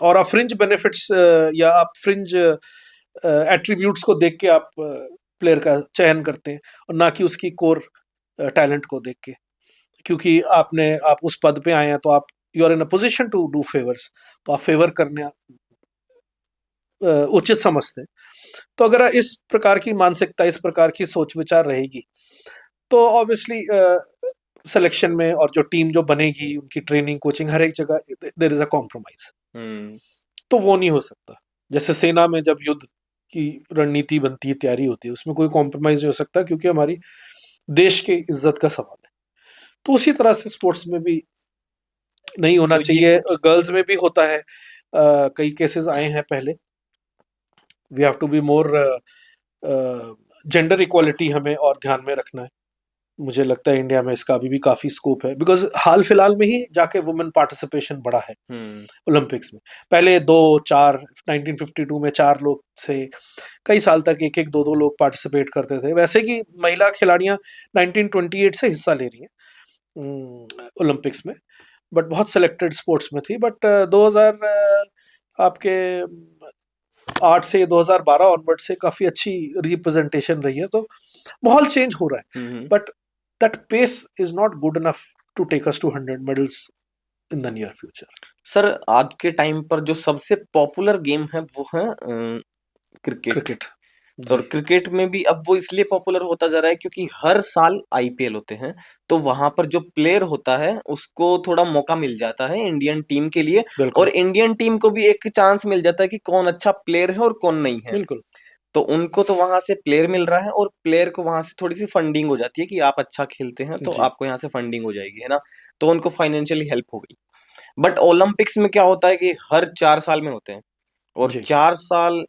और आप फ्रिंज बेनिफिट्स या आप फ्रिंज एट्रीब्यूट्स को देख के आप प्लेयर का चयन करते हैं, और ना कि उसकी कोर टैलेंट को देख के। क्योंकि आप उस पद पे आए हैं, तो आप you are in a position to do favours, तो आप फेवर करने उचित समझते हैं। तो अगर इस प्रकार की मानसिकता, इस प्रकार की सोच विचार रहेगी, तो ऑब्वियसली सिलेक्शन में और जो टीम जो बनेगी, उनकी ट्रेनिंग कोचिंग हर एक जगह देयर इज अ कॉम्प्रोमाइज, तो वो नहीं हो सकता। जैसे सेना में जब युद्ध की रणनीति बनती है, तैयारी होती है, उसमें कोई कॉम्प्रोमाइज नहीं हो सकता, क्योंकि हमारी देश की इज्जत का सवाल है। तो उसी तरह से स्पोर्ट्स में भी नहीं होना चाहिए। गर्ल्स में भी होता है, कई केसेस आए हैं पहले। We have to be more, gender equality हमें और ध्यान में रखना है। मुझे लगता है इंडिया में इसका अभी भी काफी स्कोप है, बिकॉज हाल फिलहाल में ही जाके वुमेन पार्टिसिपेशन बढ़ा है ओलंपिक्स में। पहले 2-4 1952 में 4 लोग थे, कई साल तक एक एक दो दो लोग पार्टिसिपेट करते थे। वैसे कि महिला खिलाड़ियां 1928 से हिस्सा ले रही हैं ओलंपिक्स में, बट बहुत सिलेक्टेड स्पोर्ट्स में थी। बट 2000 आपके 8 से 2012 ऑनवर्ड से काफी अच्छी रिप्रेजेंटेशन रही है, तो माहौल चेंज हो रहा है। But that pace is not good enough to take us to 100 medals in the near future. Sir आज के टाइम पर जो सबसे पॉपुलर गेम है वो है क्रिकेट। और क्रिकेट में भी अब वो इसलिए पॉपुलर होता जा रहा है क्योंकि हर साल आईपीएल होते हैं, तो वहां पर जो प्लेयर होता है उसको थोड़ा मौका मिल जाता है इंडियन टीम के लिए, और इंडियन टीम को भी एक चांस मिल जाता है कि कौन अच्छा प्लेयर है और कौन नहीं है। बिल्कुल। तो उनको तो वहां से प्लेयर मिल रहा है, और प्लेयर को वहां से थोड़ी सी फंडिंग हो जाती है कि आप अच्छा खेलते हैं तो आपको यहाँ से फंडिंग हो जाएगी, है ना, तो उनको फाइनेंशियली हेल्प हो गई। बट ओलंपिक्स में क्या होता है कि हर 4 साल में होते हैं, और 4 साल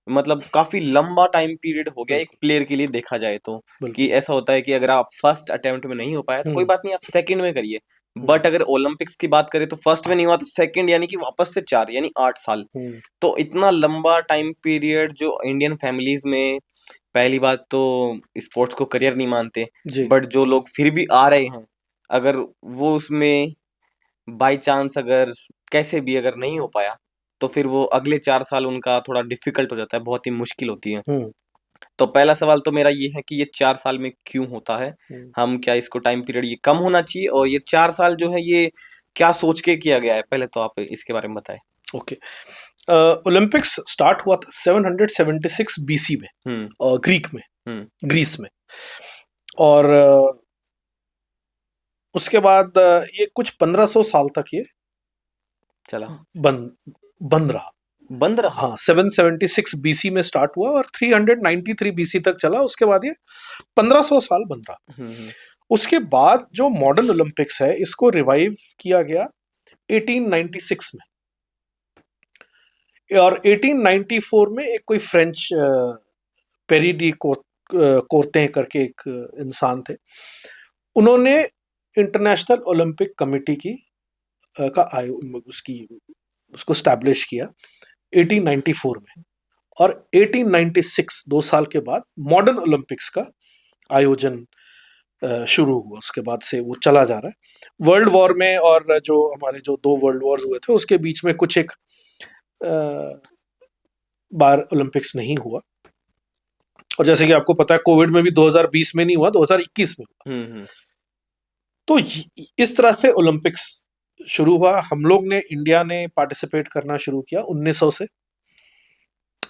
मतलब काफी लंबा टाइम पीरियड हो गया एक प्लेयर के लिए देखा जाए तो, कि ऐसा होता है कि अगर आप फर्स्ट अटेम्प्ट में नहीं हो पाया तो कोई बात नहीं, आप सेकंड में करिए। बट अगर ओलंपिक्स की बात करें तो फर्स्ट में नहीं हुआ तो सेकंड, यानी कि वापस से 4 यानी 8 साल। तो इतना लंबा टाइम पीरियड जो इंडियन फैमिलीज में, पहली बात तो स्पोर्ट्स को करियर नहीं मानते, बट जो लोग फिर भी आ रहे हैं, अगर वो उसमें बाय चांस अगर कैसे भी अगर नहीं हो पाया, तो फिर वो अगले 4 साल उनका थोड़ा डिफिकल्ट हो जाता है, बहुत ही मुश्किल होती है। तो पहला सवाल तो मेरा ये है कि ये 4 साल में क्यों होता है? हम क्या इसको टाइम पीरियड ये कम होना चाहिए? और ये 4 साल जो है ये क्या सोच के किया गया है? पहले तो आप इसके बारे में बताएं। ओके, ओलंपिक्स स्टार्ट हुआ था 776 बीसी में, ग्रीस में। और उसके बाद ये कुछ 1500 साल तक ये चला, बंद बंद रहा। बंद रहा। हाँ, 776 बीसी में स्टार्ट हुआ और 393 बीसी तक चला। उसके बाद ये 1500 साल बंद रहा। हम्म। उसके बाद जो मॉडर्न ओलंपिक्स है इसको रिवाइव किया गया 1896 में, और 1894 में एक कोई फ्रेंच पेरी डी कोर्ते करके एक इंसान थे, उन्होंने इंटरनेशनल ओलंपिक कमेटी की का उसको स्टैब्लिश किया 1894 में। और 1896 2 साल के बाद मॉडर्न ओलंपिक्स का आयोजन शुरू हुआ। उसके बाद से वो चला जा रहा है। वर्ल्ड वॉर में और जो हमारे जो 2 वर्ल्ड वॉर्स हुए थे उसके बीच में कुछ एक बार ओलंपिक्स नहीं हुआ। और जैसे कि आपको पता है कोविड में भी 2020 में नहीं हुआ, 2021 में हुआ। तो इस तरह से ओलंपिक्स शुरू हुआ। हम लोग ने, इंडिया ने पार्टिसिपेट करना शुरू किया 1900 से।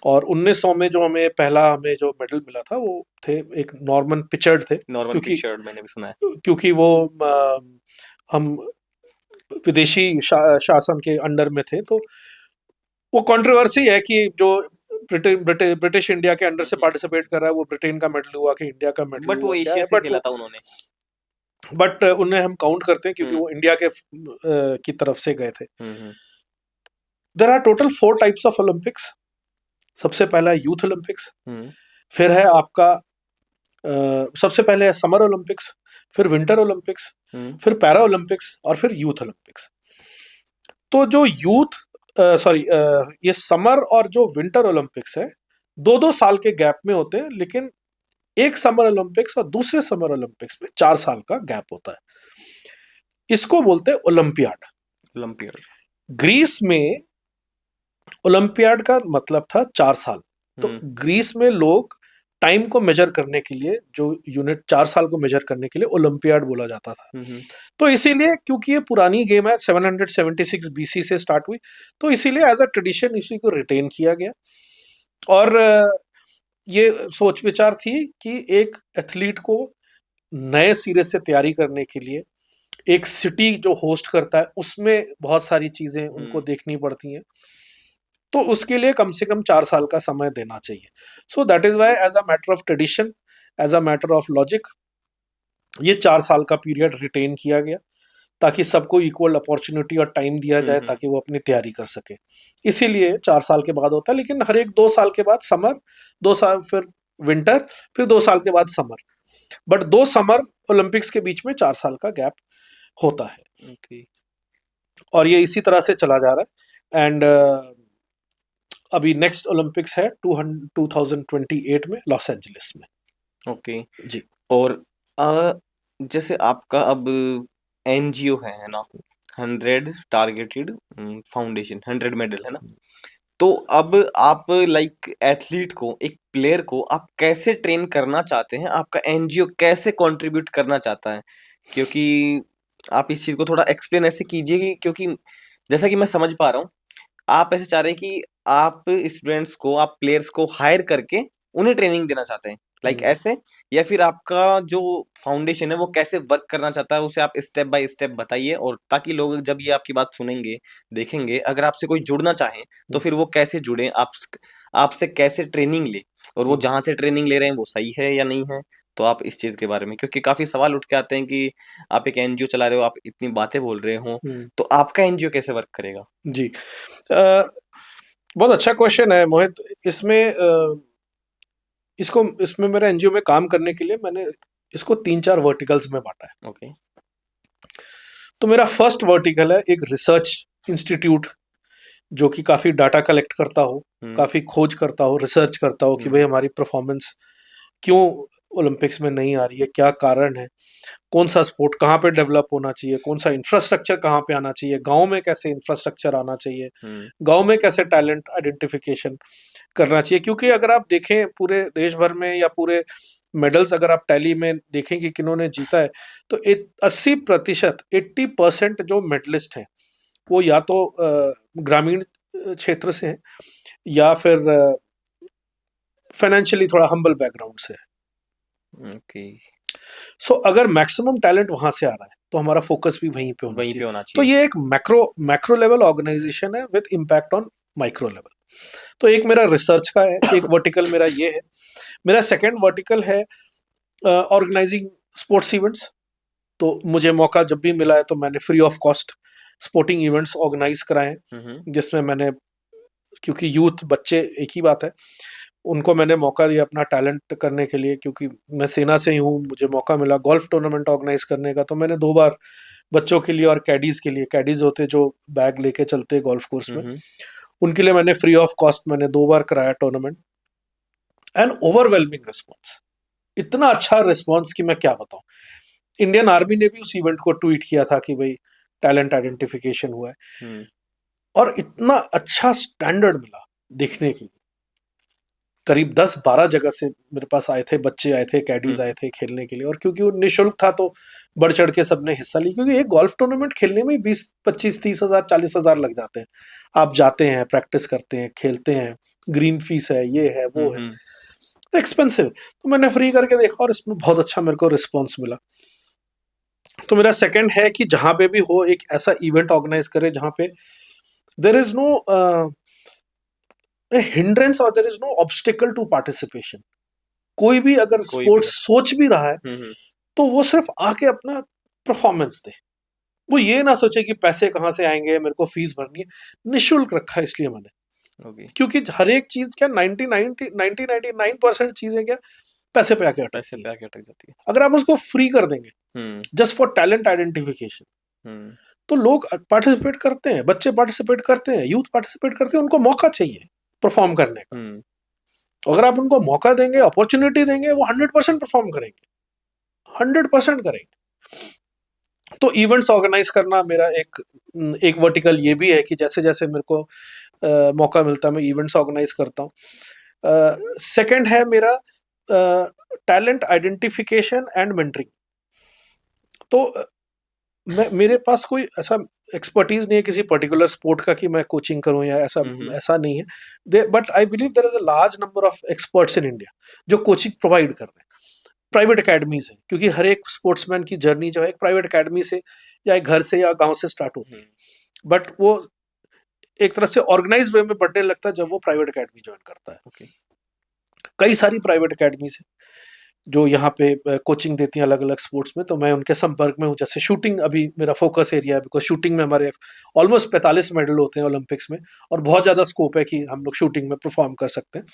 और 1900 में जो हमें जो मेडल मिला था वो थे एक नॉर्मन पिचर्ड थे। नॉर्मन पिचर्ड मैंने भी सुना है। क्योंकि वो हम विदेशी शासन के अंडर में थे, तो वो कंट्रोवर्सी है कि जो ब्रिटिश इंडिया के अंडर से पार्टिसिपेट कर रहा है वो ब्रिटेन का मेडल हुआ कि इंडिया का मेडल हुआ, बट वो एशिया से खेला था उन्होंने। बट उन्हें हम काउंट करते हैं क्योंकि वो इंडिया के की तरफ से गए थे। There are total 4 types of Olympics. सबसे पहला है यूथ ओलंपिक्स, फिर है आपका सबसे पहले है समर ओलंपिक्स, फिर विंटर ओलंपिक्स, फिर पैरा ओलंपिक्स और फिर यूथ ओलंपिक्स। तो जो ये समर और जो विंटर ओलंपिक्स है 2-2 साल के गैप में होते हैं, लेकिन एक समर ओलंपिक्स और दूसरे समर ओलंपिक्स में 4 साल का गैप होता है। इसको बोलते हैं ओलंपियाड। ग्रीस में ओलंपियाड का मतलब था 4 साल। तो ग्रीस में लोग टाइम को मेजर करने के लिए, जो यूनिट 4 साल को मेजर करने के लिए ओलंपियाड बोला जाता था। तो इसीलिए, क्योंकि ये पुरानी गेम है, 776 बीसी से स्टार्ट हुई, तो इसीलिए एज अ ट्रेडिशन इसी को रिटेन किया गया। और ये सोच विचार थी कि एक एथलीट को नए सिरे से तैयारी करने के लिए एक सिटी जो होस्ट करता है उसमें बहुत सारी चीजें उनको देखनी पड़ती हैं, तो उसके लिए कम से कम 4 साल का समय देना चाहिए। So that is why as a matter of tradition, as a matter of logic, ये 4 साल का पीरियड रिटेन किया गया ताकि सबको इक्वल अपॉर्चुनिटी और टाइम दिया जाए ताकि वो अपनी तैयारी कर सके। इसीलिए 4 साल के बाद होता है, लेकिन हर एक 2 साल के बाद समर, 2 साल फिर विंटर, फिर 2 साल के बाद समर। बट 2 समर ओलंपिक्स के बीच में 4 साल का गैप होता है। और ये इसी तरह से चला जा रहा है। एंड अभी नेक्स्ट ओलंपिक्स है 2028 में लॉस एंजलिस में। जी। और जैसे आपका अब एनजीओ है ना, 100 टारगेटेड फाउंडेशन, 100 मेडल है ना, तो अब आप लाइक एथलीट को, एक प्लेयर को आप कैसे ट्रेन करना चाहते हैं? आपका एनजीओ कैसे कंट्रीब्यूट करना चाहता है? क्योंकि आप इस चीज को थोड़ा एक्सप्लेन ऐसे कीजिए, क्योंकि जैसा कि मैं समझ पा रहा हूँ, आप ऐसे चाह रहे हैं कि आप स्टूडेंट्स को, आप प्लेयर्स को हायर करके उन्हें ट्रेनिंग देना चाहते हैं, लाइक ऐसे, या फिर आपका जो फाउंडेशन है वो कैसे वर्क करना चाहता है, उसे आप स्टेप बाय स्टेप बताइए, और ताकि लोग जब ये आपकी बात सुनेंगे, देखेंगे, अगर आपसे कोई जुड़ना चाहे तो फिर वो कैसे जुड़े, आपसे कैसे ट्रेनिंग ले, और वो जहां से ट्रेनिंग ले रहे हैं वो सही है या नहीं है। तो आप इस चीज के बारे में, क्योंकि काफी सवाल उठ के आते हैं कि आप एक एनजीओ चला रहे हो, आप इतनी बातें बोल रहे हो, तो आपका एनजीओ कैसे वर्क करेगा? जी, बहुत अच्छा क्वेश्चन है मोहित। इसमें मेरा एनजीओ में काम करने के लिए मैंने इसको 3-4 वर्टिकल्स में बांटा है। तो मेरा फर्स्ट वर्टिकल है एक रिसर्च इंस्टीट्यूट, जो कि काफी डाटा कलेक्ट करता हो, काफी खोज करता हो, रिसर्च करता हो कि भाई हमारी परफॉर्मेंस क्यों ओलंपिक्स में नहीं आ रही है, क्या कारण है, कौन सा स्पोर्ट कहाँ पे डेवलप होना चाहिए, कौन सा इंफ्रास्ट्रक्चर कहाँ पे आना चाहिए, गांव में कैसे इंफ्रास्ट्रक्चर आना चाहिए, गांव में कैसे टैलेंट आइडेंटिफिकेशन करना चाहिए। क्योंकि अगर आप देखें पूरे देश भर में या पूरे मेडल्स अगर आप टैली में देखें कि किन्होंने जीता है, तो 80%, 80% जो मेडलिस्ट हैं वो या तो ग्रामीण क्षेत्र से हैं या फिर फाइनेंशियली थोड़ा हम्बल बैकग्राउंड से है। सो अगर मैक्सिमम टैलेंट वहां से आ रहा है तो हमारा फोकस भी वहीं पे होना वहीं पे चाहिए। होना तो चाहिए। ये एक मैक्रो लेवल ऑर्गेनाइजेशन है with impact on micro level. तो एक मेरा रिसर्च का है, एक वर्टिकल मेरा ये है। मेरा सेकंड वर्टिकल है ऑर्गेनाइजिंग स्पोर्ट्स इवेंट्स। तो मुझे मौका जब भी मिला है तो मैंने free of cost sporting events organise कराए हैं, हम्म। जिसमें मैंने, क्योंकि यूथ बच्चे एक ही बात है, उनको मैंने मौका दिया अपना टैलेंट करने के लिए। क्योंकि मैं सेना से ही हूँ, मुझे मौका मिला गोल्फ टूर्नामेंट ऑर्गेनाइज करने का, तो मैंने 2 बार बच्चों के लिए और कैडीज के लिए, कैडीज होते जो बैग लेके चलते गोल्फ कोर्स में, हम्म। उनके लिए मैंने फ्री ऑफ कॉस्ट मैंने 2 बार कराया टूर्नामेंट। एंड ओवरवेलमिंग रिस्पॉन्स, इतना अच्छा रिस्पॉन्स कि मैं क्या बताऊं। इंडियन आर्मी ने भी उस इवेंट को ट्वीट किया था कि भाई टैलेंट आइडेंटिफिकेशन हुआ है, और इतना अच्छा स्टैंडर्ड मिला देखने के लिए। करीब 10-12 जगह से मेरे पास आए थे, बच्चे आए थे, कैडीज आए थे खेलने के लिए। और क्योंकि वो निःशुल्क था तो बढ़ चढ़ के सबने हिस्सा लिया, क्योंकि एक गोल्फ टूर्नामेंट खेलने में 20-25-30 हज़ार 40 हज़ार लग जाते हैं। आप जाते हैं, प्रैक्टिस करते हैं, खेलते हैं, ग्रीन फीस है, ये है वो है, तो एक्सपेंसिव। तो मैंने फ्री करके देखा और इसमें बहुत अच्छा मेरे को रिस्पॉन्स मिला। तो मेरा सेकंड है कि जहां पे भी हो एक ऐसा इवेंट ऑर्गेनाइज करे जहां पे देर इज नो हिंड्रेंस और there is no obstacle to participation. कोई भी अगर कोई भी स्पोर्ट्स सोच भी रहा है हम्म। तो वो सिर्फ आके अपना परफॉर्मेंस दे। वो ये ना सोचे कि पैसे कहाँ से आएंगे, मेरे को फीस भरनी है। निःशुल्क रखा है इसलिए मैंने, ओके। क्योंकि हर एक चीज क्या 99% चीजें क्या पैसे पे आके अटकती पैसे है। पे आके अटक जाती है। अगर आप उसको फ्री कर देंगे हम्म। जस्ट फॉर टैलेंट आइडेंटिफिकेशन, तो लोग पार्टिसिपेट करते हैं, बच्चे पार्टिसिपेट करते हैं, यूथ पार्टिसिपेट करते हैं। उनको मौका चाहिए परफॉर्म करने का। अगर आप उनको मौका देंगे, अपॉर्चुनिटी देंगे, वो 100% परफॉर्म करेंगे, 100% करेंगे। तो इवेंट्स ऑर्गेनाइज करना मेरा एक वर्टिकल ये भी है कि जैसे जैसे मेरे को मौका मिलता है मैं इवेंट्स ऑर्गेनाइज करता हूँ। सेकंड है मेरा टैलेंट आइडेंटिफिकेशन एंड मेंटरिंग। तो मेरे पास कोई ऐसा एक्सपर्टीज नहीं है किसी पर्टिकुलर स्पोर्ट का कि मैं कोचिंग करूं या ऐसा ऐसा नहीं है। But I believe there is a large number of experts in India जो कोचिंग प्रोवाइड कर रहे हैं। प्राइवेट अकेडमीज है, क्योंकि हर एक स्पोर्ट्समैन की जर्नी जो है एक प्राइवेट अकेडमी से या एक घर से या गांव से स्टार्ट होती है। बट वो एक तरह से ऑर्गेनाइज वे में बढ़ने लगता है जब वो प्राइवेट अकेडमी ज्वाइन करता है। कई सारी प्राइवेट अकेडमीज है जो यहाँ पे कोचिंग देती हैं अलग अलग स्पोर्ट्स में, तो मैं उनके संपर्क में हूँ। जैसे शूटिंग अभी मेरा फोकस एरिया है, बिकॉज शूटिंग में हमारे ऑलमोस्ट 45 मेडल होते हैं ओलंपिक्स में, और बहुत ज़्यादा स्कोप है कि हम लोग शूटिंग में परफॉर्म कर सकते हैं।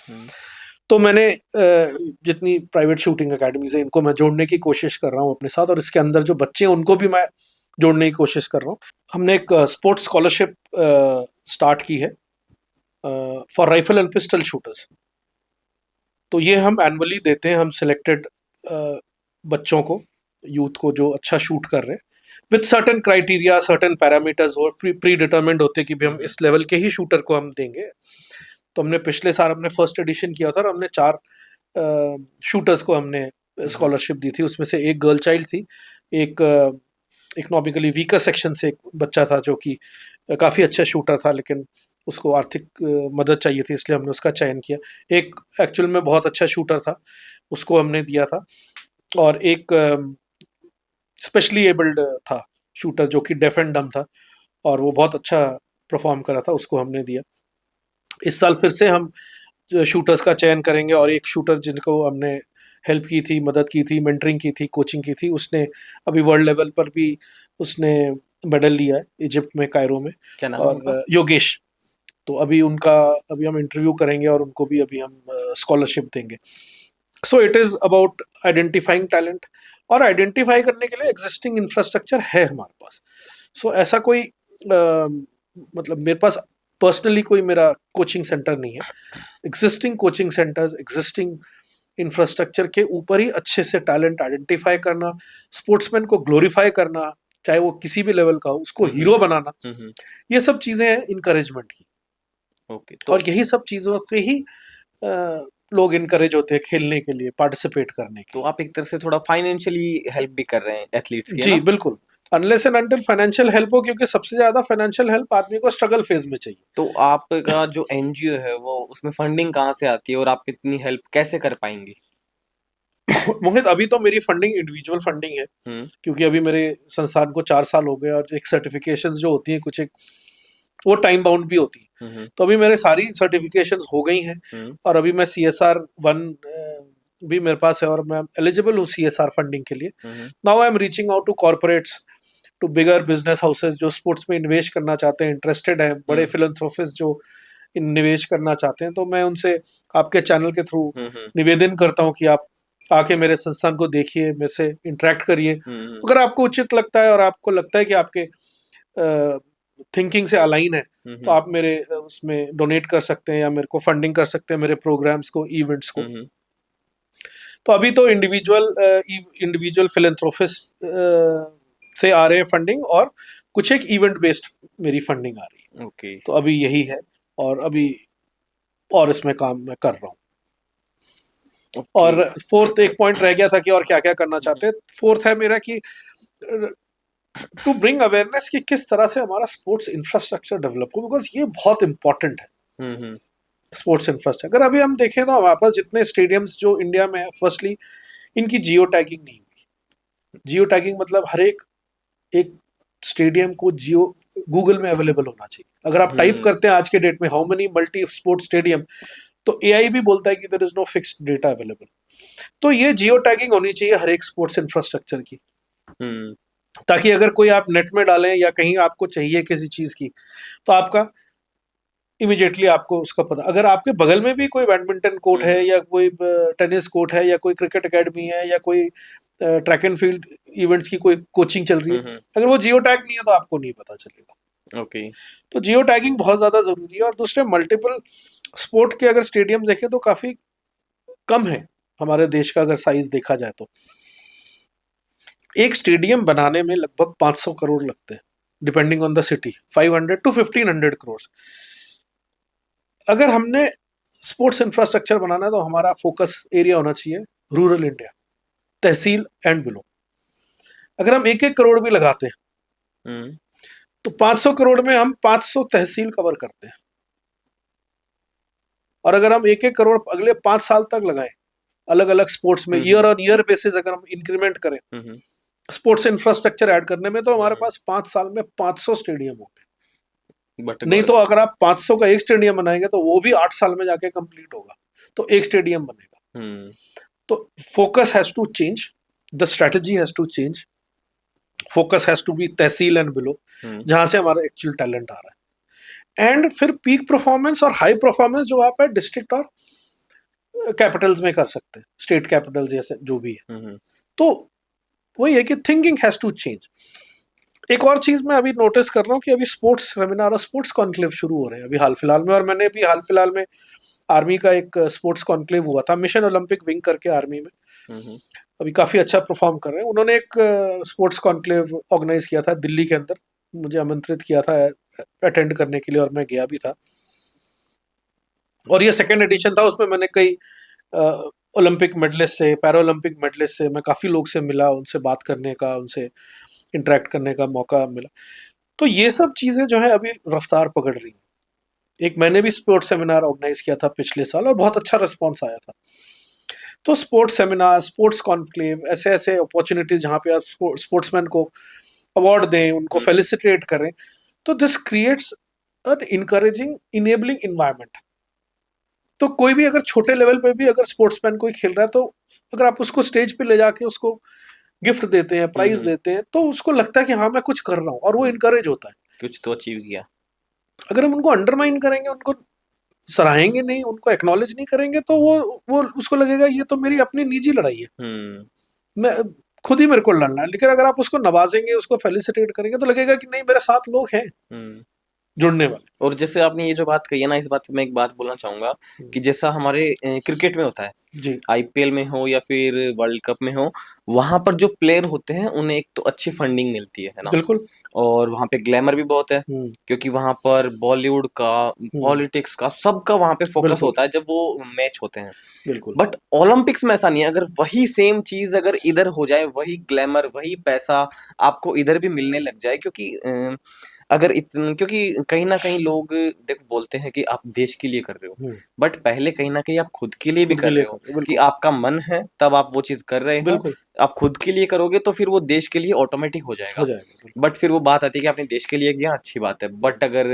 तो मैंने जितनी प्राइवेट शूटिंग अकेडमीज है इनको मैं जोड़ने की कोशिश कर रहा हूँ अपने साथ, और इसके अंदर जो बच्चे हैं उनको भी मैं जोड़ने की कोशिश कर रहा हूँ। हमने एक स्पोर्ट्स स्कॉलरशिप स्टार्ट की है for rifle and pistol shooters. तो ये हम एनुअली देते हैं, हम सिलेक्टेड बच्चों को, यूथ को जो अच्छा शूट कर रहे हैं, with certain criteria, certain parameters और प्री डिटरमिन्ड होते कि भी हम इस लेवल के ही शूटर को हम देंगे। तो हमने पिछले साल हमने फर्स्ट एडिशन किया था और हमने 4 शूटर्स को हमने स्कॉलरशिप दी थी। उसमें से एक गर्ल चाइल्ड थी, एक इकोनॉमिकली वीकर सेक्शन से एक बच्चा था जो कि काफ़ी अच्छा शूटर था, लेकिन उसको आर्थिक मदद चाहिए थी इसलिए हमने उसका चयन किया। एक एक्चुअल में बहुत अच्छा शूटर था, उसको हमने दिया था। और एक स्पेशली एबल्ड था शूटर जो कि डेफ एंड डम था और वो बहुत अच्छा परफॉर्म करा था, उसको हमने दिया। इस साल फिर से हम शूटर्स का चयन करेंगे, और एक शूटर जिनको हमने हेल्प की थी, मदद की थी, मेंटरिंग की थी, कोचिंग की थी, उसने अभी वर्ल्ड लेवल पर भी उसने मेडल लिया है इजिप्ट में, कायरो में। क्या नाम है उनका? और योगेश। तो अभी हम इंटरव्यू करेंगे और उनको भी अभी हम स्कॉलरशिप देंगे। सो it is about identifying talent, और आइडेंटिफाई करने के लिए एग्जिस्टिंग इंफ्रास्ट्रक्चर है हमारे पास। सो ऐसा कोई मतलब मेरे पास पर्सनली कोई मेरा कोचिंग सेंटर नहीं है। Existing coaching centres, existing infrastructure के ऊपर ही अच्छे से टैलेंट आइडेंटिफाई करना, स्पोर्ट्समैन को ग्लोरीफाई करना, चाहे वो किसी भी लेवल का हो, उसको हीरो बनाना, ये सब चीजें हैं इनकरेजमेंट की। तो और यही सब चीजों से ही लोग इनकरेज होते हैं खेलने के लिए, पार्टिसिपेट करने के। तो आप एक तरह से थोड़ा फाइनेंशियली हेल्प भी कर रहे हैं एथलीट्स की, जी है ना? बिल्कुल, unless and until financial help हो, क्योंकि सबसे ज्यादा फाइनेंशियल हेल्प आदमी को स्ट्रगल फेज में चाहिए। तो आपका जो एनजीओ है वो उसमें फंडिंग कहाँ से आती है और आप इतनी हेल्प कैसे कर पाएंगे? मोहित, अभी तो मेरी फंडिंग इंडिविजुअल फंडिंग है, क्योंकि अभी मेरे संस्थान को 4 साल हो गए और एक सर्टिफिकेशंस जो होती हैं कुछ एक वो टाइम बाउंड भी होती है। तो अभी मेरे सारी सर्टिफिकेशंस हो गई हैं और अभी मैं CSR 1 भी मेरे पास है और मैं एलिजिबल हूँ CSR फंडिंग के लिए। Now I am reaching out to corporates, to bigger business houses जो स्पोर्ट्स में इन्वेस्ट करना चाहते हैं, इंटरेस्टेड हैं, बड़े फिलंथ्रोपिस्ट जो निवेश करना चाहते हैं। तो मैं उनसे आपके चैनल के थ्रू निवेदन करता हूँ कि आप आके मेरे संस्थान को देखिए, मेरे से इंटरेक्ट करिए। अगर आपको उचित लगता है और आपको लगता है कि आपके थिंकिंग से अलाइन है, तो आप मेरे उसमें डोनेट कर सकते हैं या मेरे को फंडिंग कर सकते हैं, मेरे प्रोग्राम्स को, इवेंट्स को। तो अभी तो इंडिविजुअल फिलंथ्रोपिस्ट से आ रहे हैं फंडिंग और कुछ एक इवेंट बेस्ड मेरी फंडिंग आ रही है। तो अभी यही है और अभी और इसमें काम मैं कर रहा हूँ। और फोर्थ एक पॉइंट रह गया था कि और क्या क्या करना चाहते हैं। फोर्थ है मेरा कि टू ब्रिंग अवेयरनेस कि किस तरह से हमारा स्पोर्ट्स इंफ्रास्ट्रक्चर डेवलप हो, बिकॉज ये बहुत इंपॉर्टेंट है। स्पोर्ट्स इंफ्रास्ट्रक्चर अगर अभी हम देखें तो हमारे पास जितने स्टेडियम्स जो इंडिया में है, फर्स्टली इनकी जियो टैगिंग नहीं हुई। जियो टैगिंग मतलब हर एक स्टेडियम को जियो गूगल में अवेलेबल होना चाहिए। अगर आप टाइप करते हैं आज के डेट में how many multi sports stadium, तो AI भी बोलता है कि there is no fixed data available. तो ये जियो टैगिंग होनी चाहिए हर एक स्पोर्ट्स इंफ्रास्ट्रक्चर की, ताकि अगर कोई आप नेट में डालें या कहीं आपको चाहिए किसी चीज की, तो आपका इमिडिएटली आपको उसका पता। अगर आपके बगल में भी कोई बैडमिंटन कोर्ट है या कोई टेनिस कोर्ट है या कोई क्रिकेट एकेडमी है या कोई ट्रैक एंड फील्ड इवेंट्स की कोई कोचिंग चल रही है, अगर वो जियो टैग नहीं है तो आपको नहीं पता चलेगा। तो जियो टैगिंग बहुत ज्यादा जरूरी है। और दूसरे मल्टीपल स्पोर्ट के अगर स्टेडियम देखें तो काफी कम है हमारे देश का, अगर साइज देखा जाए तो एक स्टेडियम बनाने में लगभग 500 करोड़ लगते हैं, depending on the city, 500 to 1500 crore. अगर हमने स्पोर्ट्स इंफ्रास्ट्रक्चर बनाना है तो हमारा फोकस एरिया होना चाहिए rural India, tehsil and below. अगर हम 1-1 करोड़ भी लगाते हैं तो 500 करोड़ में हम 500 तहसील कवर करते हैं। और अगर हम 1-1 करोड़ अगले 5 साल तक लगाएं अलग अलग स्पोर्ट्स में, ईयर ऑन ईयर बेसिस अगर हम इंक्रीमेंट करें स्पोर्ट्स इंफ्रास्ट्रक्चर ऐड करने में, तो हमारे पास 5 साल में 500 स्टेडियम होंगे। नहीं तो अगर आप 500 का एक स्टेडियम बनाएंगे तो वो भी 8 साल में जाके कंप्लीट होगा, तो एक स्टेडियम बनेगा। तो focus has to change, the strategy has to change, focus has to be tehsil and below, जहां से हमारा एक्चुअल टैलेंट आ रहा है। एंड फिर पीक परफॉर्मेंस और हाई परफॉर्मेंस जो आप है डिस्ट्रिक्ट और कैपिटल्स में कर सकते हैं, स्टेट कैपिटल जैसे जो भी है। तो वही है कि थिंकिंग हैज टू चेंज। एक और चीज मैं अभी नोटिस कर रहा हूँ कि अभी स्पोर्ट्स सेमिनार और स्पोर्ट्स कॉन्क्लेव शुरू हो रहे हैं अभी हाल फिलहाल में। और मैंने भी हाल फिलहाल में आर्मी का एक स्पोर्ट्स कॉन्क्लेव हुआ था, मिशन ओलंपिक विंग करके आर्मी में, अभी काफी अच्छा परफॉर्म कर रहे हैं। उन्होंने एक स्पोर्ट्स कॉन्क्लेव ऑर्गेनाइज किया था दिल्ली के अंदर, मुझे आमंत्रित किया था अटेंड करने के लिए और मैं गया भी था। और ये सेकेंड एडिशन था, उसमें मैंने कई ओलंपिक मेडलिस्ट से, पैरा ओलंपिक मेडलिस्ट से, मैं काफ़ी लोग से मिला, उनसे बात करने का, उनसे इंटरेक्ट करने का मौका मिला। तो ये सब चीज़ें जो है अभी रफ्तार पकड़ रही हैं। एक मैंने भी स्पोर्ट्स सेमिनार ऑर्गेनाइज किया था पिछले साल और बहुत अच्छा रिस्पॉन्स आया था। तो स्पोर्ट्स सेमिनार, स्पोर्ट्स कॉन्क्लेव, ऐसे ऐसे अपॉर्चुनिटीज जहाँ पे आप स्पोर्ट्समैन को अवार्ड दें, उनको फेलिसिटेट करें, तो this creates an encouraging enabling environment. तो कोई भी अगर छोटे लेवल पे भी अगर स्पोर्ट्समैन कोई खेल रहा है, तो अगर आप उसको स्टेज पे ले जाके उसको गिफ्ट देते हैं, प्राइज देते हैं, तो उसको लगता है कि हाँ मैं कुछ कर रहा हूँ और वो इनकरेज होता है, कुछ तो अचीव किया। अगर हम उनको अंडरमाइन करेंगे, उनको सराहेंगे नहीं, उनको एक्नॉलेज नहीं करेंगे, तो वो उसको लगेगा ये तो मेरी अपनी निजी लड़ाई है, मैं खुद ही मेरे को लड़ना है। लेकिन अगर आप उसको नवाजेंगे, उसको फेलिसिटेट करेंगे, तो लगेगा कि नहीं मेरे साथ लोग हैं जुड़ने वाले। और जैसे आपने ये जो बात कही है ना, इस बात पे मैं एक बात बोलना चाहूंगा कि जैसा हमारे क्रिकेट में होता है जी, IPL में हो या फिर वर्ल्ड कप में हो, वहां पर जो प्लेयर होते हैं उन्हें एक तो अच्छी फंडिंग मिलती है ना, बिल्कुल। और वहां पे ग्लैमर भी बहुत है, क्योंकि वहां पर बॉलीवुड का, पॉलिटिक्स का, सबका वहां पे फोकस होता है जब वो मैच होते हैं। बिल्कुल। बट ओलंपिक्स में ऐसा नहीं है। अगर वही सेम चीज अगर इधर हो जाए, वही ग्लैमर, वही पैसा आपको इधर भी मिलने लग जाए, क्योंकि अगर इतन क्योंकि कहीं न कहीं लोग देखो बोलते हैं कि आप देश के लिए कर रहे हो, बट पहले कहीं न कहीं आप खुद के लिए भी खुद के कर लिए रहे हो कर रहे हो, कि बिल्कुल आपका मन है तब आप वो चीज़ कर रहे हो। बिल्कुल आप खुद के लिए करोगे तो फिर वो देश के लिए ऑटोमेटिक हो जाएगा। हो जाएगा, बिल्कुल। बट फिर वो बात आती है कि आपने देश के लिए किया, अच्छी बात है। बट अगर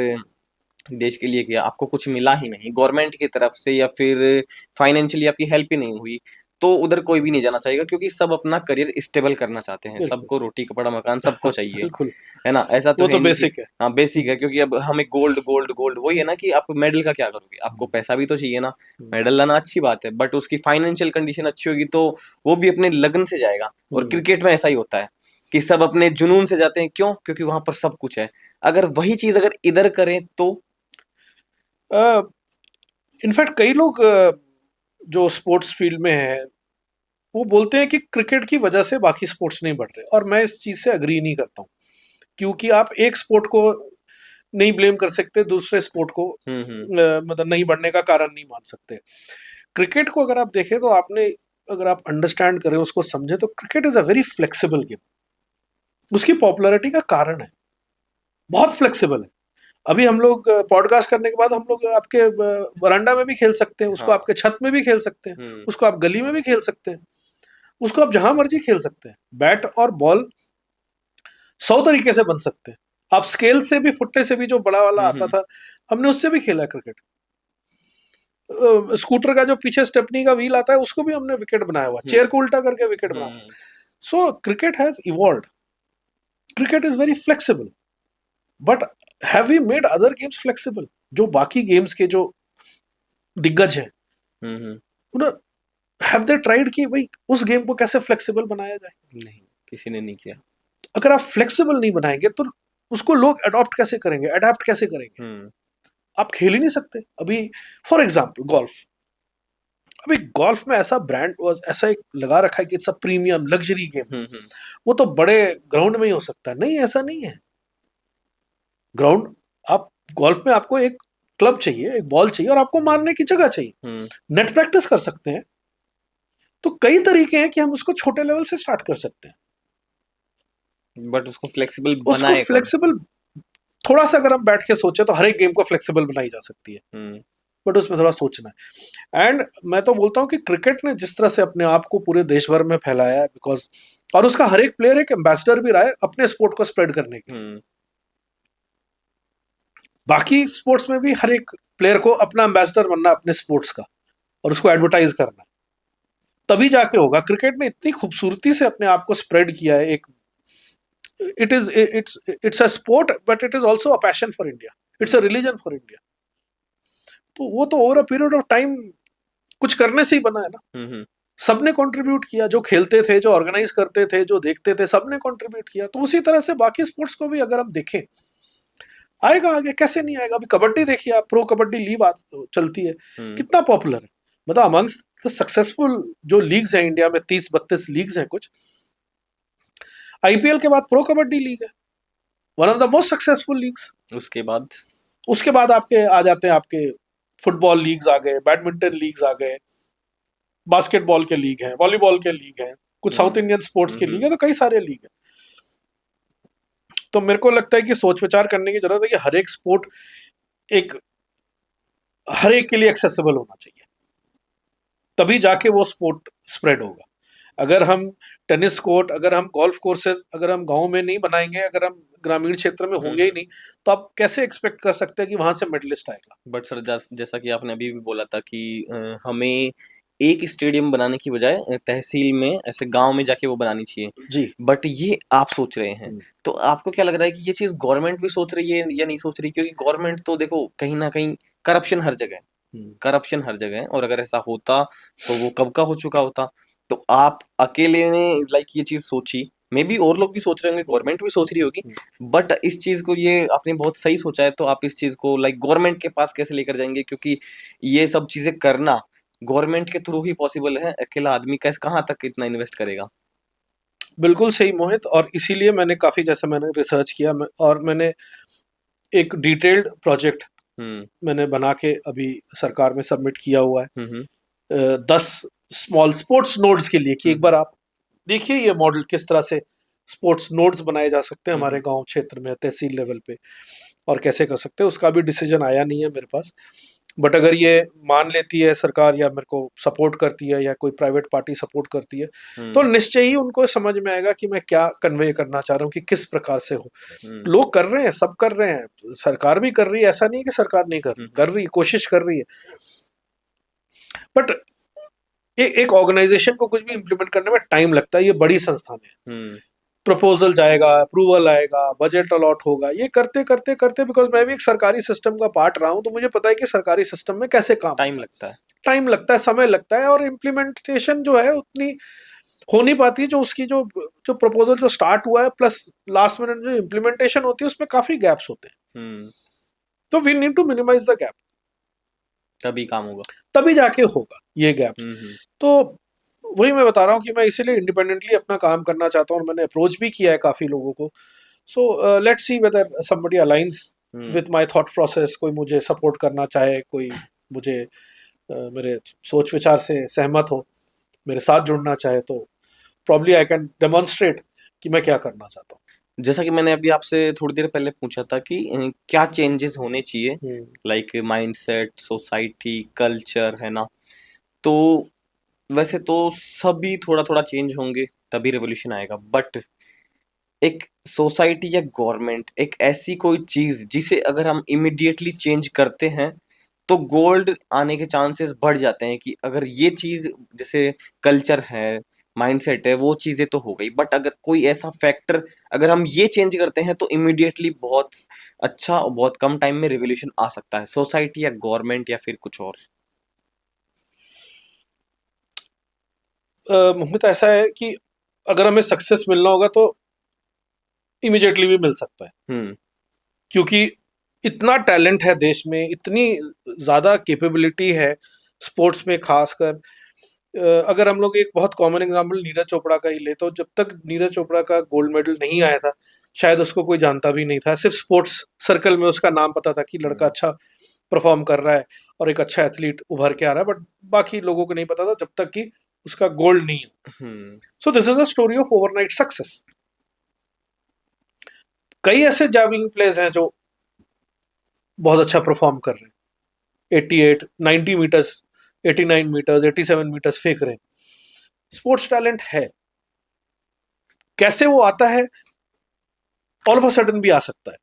देश के लिए किया, आपको कुछ मिला ही नहीं गवर्नमेंट की तरफ से या फिर फाइनेंशियली आपकी हेल्प ही नहीं हुई, तो उधर कोई भी नहीं जाना चाहेगा क्योंकि सब अपना करियर स्टेबल करना चाहते हैं। बिल्कुल सबको रोटी, कपड़ा, मकान सबको चाहिए, बिल्कुल, है ना? ऐसा तो वो है तो नहीं कि बेसिक है। हाँ, बेसिक है क्योंकि अब हमें गोल्ड, गोल्ड, गोल्ड वही है ना कि आप मेडल का क्या करोगे? आपको पैसा भी तो चाहिए ना। मेडल लाना अच्छी बात है, बट उसकी फाइनेंशियल कंडीशन अच्छी होगी तो वो भी अपने लगन से जाएगा। और क्रिकेट में ऐसा ही होता है कि सब अपने जुनून से जाते हैं। क्यों? क्योंकि वहाँ पर सब कुछ है। अगर वही चीज़ अगर इधर करें तो इनफैक्ट कई लोग जो स्पोर्ट्स फील्ड में है वो बोलते हैं कि क्रिकेट की वजह से बाकी स्पोर्ट्स नहीं बढ़ रहे, और मैं इस चीज से अग्री नहीं करता हूँ, क्योंकि आप एक स्पोर्ट को नहीं ब्लेम कर सकते दूसरे स्पोर्ट को मतलब नहीं बढ़ने का कारण नहीं मान सकते। क्रिकेट को अगर आप देखें तो आपने अगर आप अंडरस्टैंड करें उसको समझे तो cricket is a very flexible game. उसकी पॉपुलैरिटी का कारण है बहुत फ्लेक्सिबल है। अभी हम लोग पॉडकास्ट करने के बाद हम लोग आपके वरांडा में भी खेल सकते हैं उसको, हाँ। आपके छत में भी खेल सकते हैं हुँ। उसको, आप गली में भी खेल सकते हैं उसको, आप जहां मर्जी खेल सकते हैं। बैट और बॉल 100 तरीके से बन सकते हैं। आप स्केल से भी, फुट्टे से भी, जो बड़ा वाला आता था हमने उससे भी खेला क्रिकेट। स्कूटर का जो पीछे स्टेपनी का व्हील आता है उसको भी हमने विकेट बनाया हुआ, चेयर को उल्टा करके विकेट बना सकते। So cricket has evolved, cricket is very flexible, but have we made other games flexible? जो बाकी गेम्स के जो दिग्गज हैं उन्हें हैव दे ट्राइड कि भाई उस गेम को कैसे फ्लेक्सिबल बनाया जाए? नहीं, किसी ने नहीं किया। अगर आप फ्लेक्सिबल नहीं बनाएंगे तो उसको लोग अडॉप्ट कैसे करेंगे, अडेप्ट कैसे करेंगे? आप खेल ही नहीं सकते। अभी फॉर एग्जाम्पल गोल्फ, अभी गोल्फ में ऐसा ब्रांड ऐसा एक लगा रखा है कि it's a premium luxury game, वो तो बड़े ग्राउंड में ही हो सकता है। नहीं, ऐसा नहीं है। ग्राउंड, आप गोल्फ में आपको एक क्लब चाहिए, एक बॉल चाहिए और आपको मारने की जगह चाहिए। नेट प्रैक्टिस कर सकते हैं। तो कई तरीके हैं कि हम उसको छोटे लेवल से स्टार्ट कर सकते हैं। बट उसको फ्लेक्सिबल उसको बनाए कौन? फ्लेक्सिबल थोड़ा सा अगर हम बैठ के सोचे तो हर एक गेम को फ्लेक्सिबल बनाई जा सकती है, बट उसमें थोड़ा सोचना है। एंड मैं तो बोलता हूँ कि क्रिकेट ने जिस तरह से अपने आप को पूरे देश भर में फैलाया है, बिकॉज और उसका हर एक प्लेयर एक एम्बेसडर भी रहा है अपने स्पोर्ट को स्प्रेड करने के। बाकी स्पोर्ट्स में भी हर एक प्लेयर को अपना एम्बेसडर बनना अपने स्पोर्ट्स का और उसको एडवर्टाइज करना, तभी जाके होगा। क्रिकेट ने इतनी खूबसूरती से अपने आप को स्प्रेड किया है। एक it's a sport but it is also a passion for India, it's a religion for India. तो वो तो over a period of time कुछ करने से ही बना है ना। सबने कंट्रीब्यूट किया, जो खेलते थे, जो ऑर्गेनाइज करते थे, जो देखते थे, सबने कंट्रीब्यूट किया। तो उसी तरह से बाकी स्पोर्ट्स को भी अगर हम देखें, आएगा आगे, कैसे नहीं आएगा? अभी कबड्डी देखिए आप, प्रो कबड्डी लीग चलती है, कितना पॉपुलर है। मतलब अमंग्स द सक्सेसफुल जो लीग्स हैं इंडिया में, 30-32 लीग्स हैं कुछ। आईपीएल के बाद प्रो कबड्डी लीग है, one of the most successful leagues. उसके बाद आपके आ जाते हैं, आपके फुटबॉल लीग्स आ गए, बैडमिंटन लीग्स आ गए, बास्केटबॉल के लीग हैं, वॉलीबॉल के लीग हैं, कुछ साउथ इंडियन स्पोर्ट्स के लीग है, तो कई सारे लीग हैं। तो मेरे को लगता है कि सोच विचार करने की जरूरत है कि हर एक स्पोर्ट एक हर एक के लिए एक्सेसिबल होना चाहिए, तभी जाके वो स्पोर्ट स्प्रेड होगा। अगर हम टेनिस कोर्ट, अगर हम गोल्फ कोर्सेज अगर हम गांव में नहीं बनाएंगे, अगर हम ग्रामीण क्षेत्र में होंगे ही नहीं, तो आप कैसे एक्सपेक्ट कर सकते हैं कि वहां से मेडलिस्ट आएगा? बट सर जैसा कि आपने अभी भी बोला था कि हमें एक स्टेडियम बनाने की बजाय तहसील में ऐसे गांव में जाके वो बनानी चाहिए जी। बट ये आप सोच रहे हैं, तो आपको क्या लग रहा है कि ये चीज गवर्नमेंट भी सोच रही है या नहीं सोच रही? क्योंकि गवर्नमेंट तो देखो कहीं ना कहीं करप्शन हर जगह है, करप्शन हर जगह है, और अगर ऐसा होता तो वो कब का हो चुका होता। तो आप अकेले ने लाइक ये चीज सोची, मे बी और लोग भी सोच रहे होंगे, गवर्नमेंट भी सोच रही होगी, बट इस चीज को ये आपने बहुत सही सोचा है। तो आप इस चीज को लाइक गवर्नमेंट के पास कैसे लेकर जाएंगे? क्योंकि ये सब चीजें करना गवर्नमेंट के थ्रू ही पॉसिबल है, अकेला आदमी कैसे कहाँ तक इतना इन्वेस्ट करेगा? बिल्कुल सही मोहित, और इसीलिए मैंने काफी, जैसे मैंने रिसर्च किया और मैंने एक डिटेल्ड प्रोजेक्ट मैंने बना के अभी सरकार में सबमिट किया हुआ है 10 स्मॉल स्पोर्ट्स नोड्स के लिए, कि एक बार आप देखिए ये मॉडल किस तरह से स्पोर्ट्स नोड्स बनाए जा सकते हैं हमारे हम्म। गांव क्षेत्र में, तहसील लेवल पे, और कैसे कर सकते हैं उसका भी डिसीजन आया नहीं है मेरे पास। बट अगर ये मान लेती है सरकार, या मेरे को सपोर्ट करती है, या कोई प्राइवेट पार्टी सपोर्ट करती है, तो निश्चय ही उनको समझ में आएगा कि मैं क्या कन्वे करना चाह रहा हूँ, कि किस प्रकार से हो। लोग कर रहे हैं, सब कर रहे हैं, सरकार भी कर रही है, ऐसा नहीं है कि सरकार नहीं कर रही है, कोशिश कर रही है। बट एक ऑर्गेनाइजेशन को कुछ भी इम्प्लीमेंट करने में टाइम लगता है। ये बड़ी संस्थान है, प्रपोजल जाएगा, अप्रूवल आएगा, बजट अलॉट होगा, ये करते करते करते, बिकॉज मैं भी एक सरकारी सिस्टम का पार्ट रहा हूं, तो मुझे पता है कि सरकारी सिस्टम में कैसे काम टाइम लगता है, समय लगता है, और इम्प्लीमेंटेशन जो है उतनी हो नहीं पाती है। जो उसकी जो जो प्रपोजल जो स्टार्ट हुआ है प्लस लास्ट मिनट जो इम्प्लीमेंटेशन होती है, उसमें काफी गैप्स होते हैं। तो we need to minimise the gap, तभी काम होगा, तभी जाके होगा ये गैप्स। तो वही मैं बता रहा हूँ कि मैं इसीलिए इंडिपेंडेंटली अपना काम करना चाहता हूँ, और मैंने अप्रोच भी किया है काफी लोगों को। So let's see whether somebody aligns with my thought process. कोई मुझे सपोर्ट करना चाहे, कोई मुझे मेरे सोच विचार से सहमत हो, मेरे साथ जुड़ना चाहे, तो प्रॉब्ली आई कैन डेमोन्स्ट्रेट कि मैं क्या करना चाहता हूँ। जैसा कि मैंने अभी आपसे थोड़ी देर पहले पूछा था कि क्या चेंजेस होने चाहिए, लाइक माइंडसेट, सोसाइटी, कल्चर, है ना। तो वैसे तो सभी थोड़ा थोड़ा चेंज होंगे तभी रेवोल्यूशन आएगा, बट एक सोसाइटी या गवर्नमेंट एक ऐसी कोई चीज जिसे अगर हम इमिडिएटली चेंज करते हैं तो गोल्ड आने के चांसेस बढ़ जाते हैं। कि अगर ये चीज जैसे कल्चर है, माइंडसेट है, वो चीजें तो हो गई, बट अगर कोई ऐसा फैक्टर अगर हम ये चेंज करते हैं तो इमिडिएटली बहुत अच्छा और बहुत कम टाइम में रिवोल्यूशन आ सकता है, सोसाइटी या गवर्नमेंट या फिर कुछ और। मोहित, ऐसा है कि अगर हमें सक्सेस मिलना होगा तो इमिडिएटली भी मिल सकता है, क्योंकि इतना टैलेंट है देश में, इतनी ज्यादा कैपेबिलिटी है स्पोर्ट्स में खासकर। अगर हम लोग एक बहुत कॉमन एग्जांपल नीरज चोपड़ा का ही ले, तो जब तक नीरज चोपड़ा का गोल्ड मेडल नहीं आया था, शायद उसको कोई जानता भी नहीं था। सिर्फ स्पोर्ट्स सर्कल में उसका नाम पता था कि लड़का अच्छा परफॉर्म कर रहा है और एक अच्छा एथलीट उभर के आ रहा है, बट बाकी लोगों को नहीं पता था जब तक कि उसका गोल्ड नहीं है। So this is a story of overnight success. कई ऐसे जैवलिन प्लेयर्स हैं जो बहुत अच्छा परफॉर्म कर रहे हैं, 88, 90 मीटर्स, 89 मीटर्स, 87 मीटर्स फेंक रहे हैं। स्पोर्ट्स टैलेंट है, कैसे वो आता है, ऑल ऑफ अ सडन भी आ सकता है।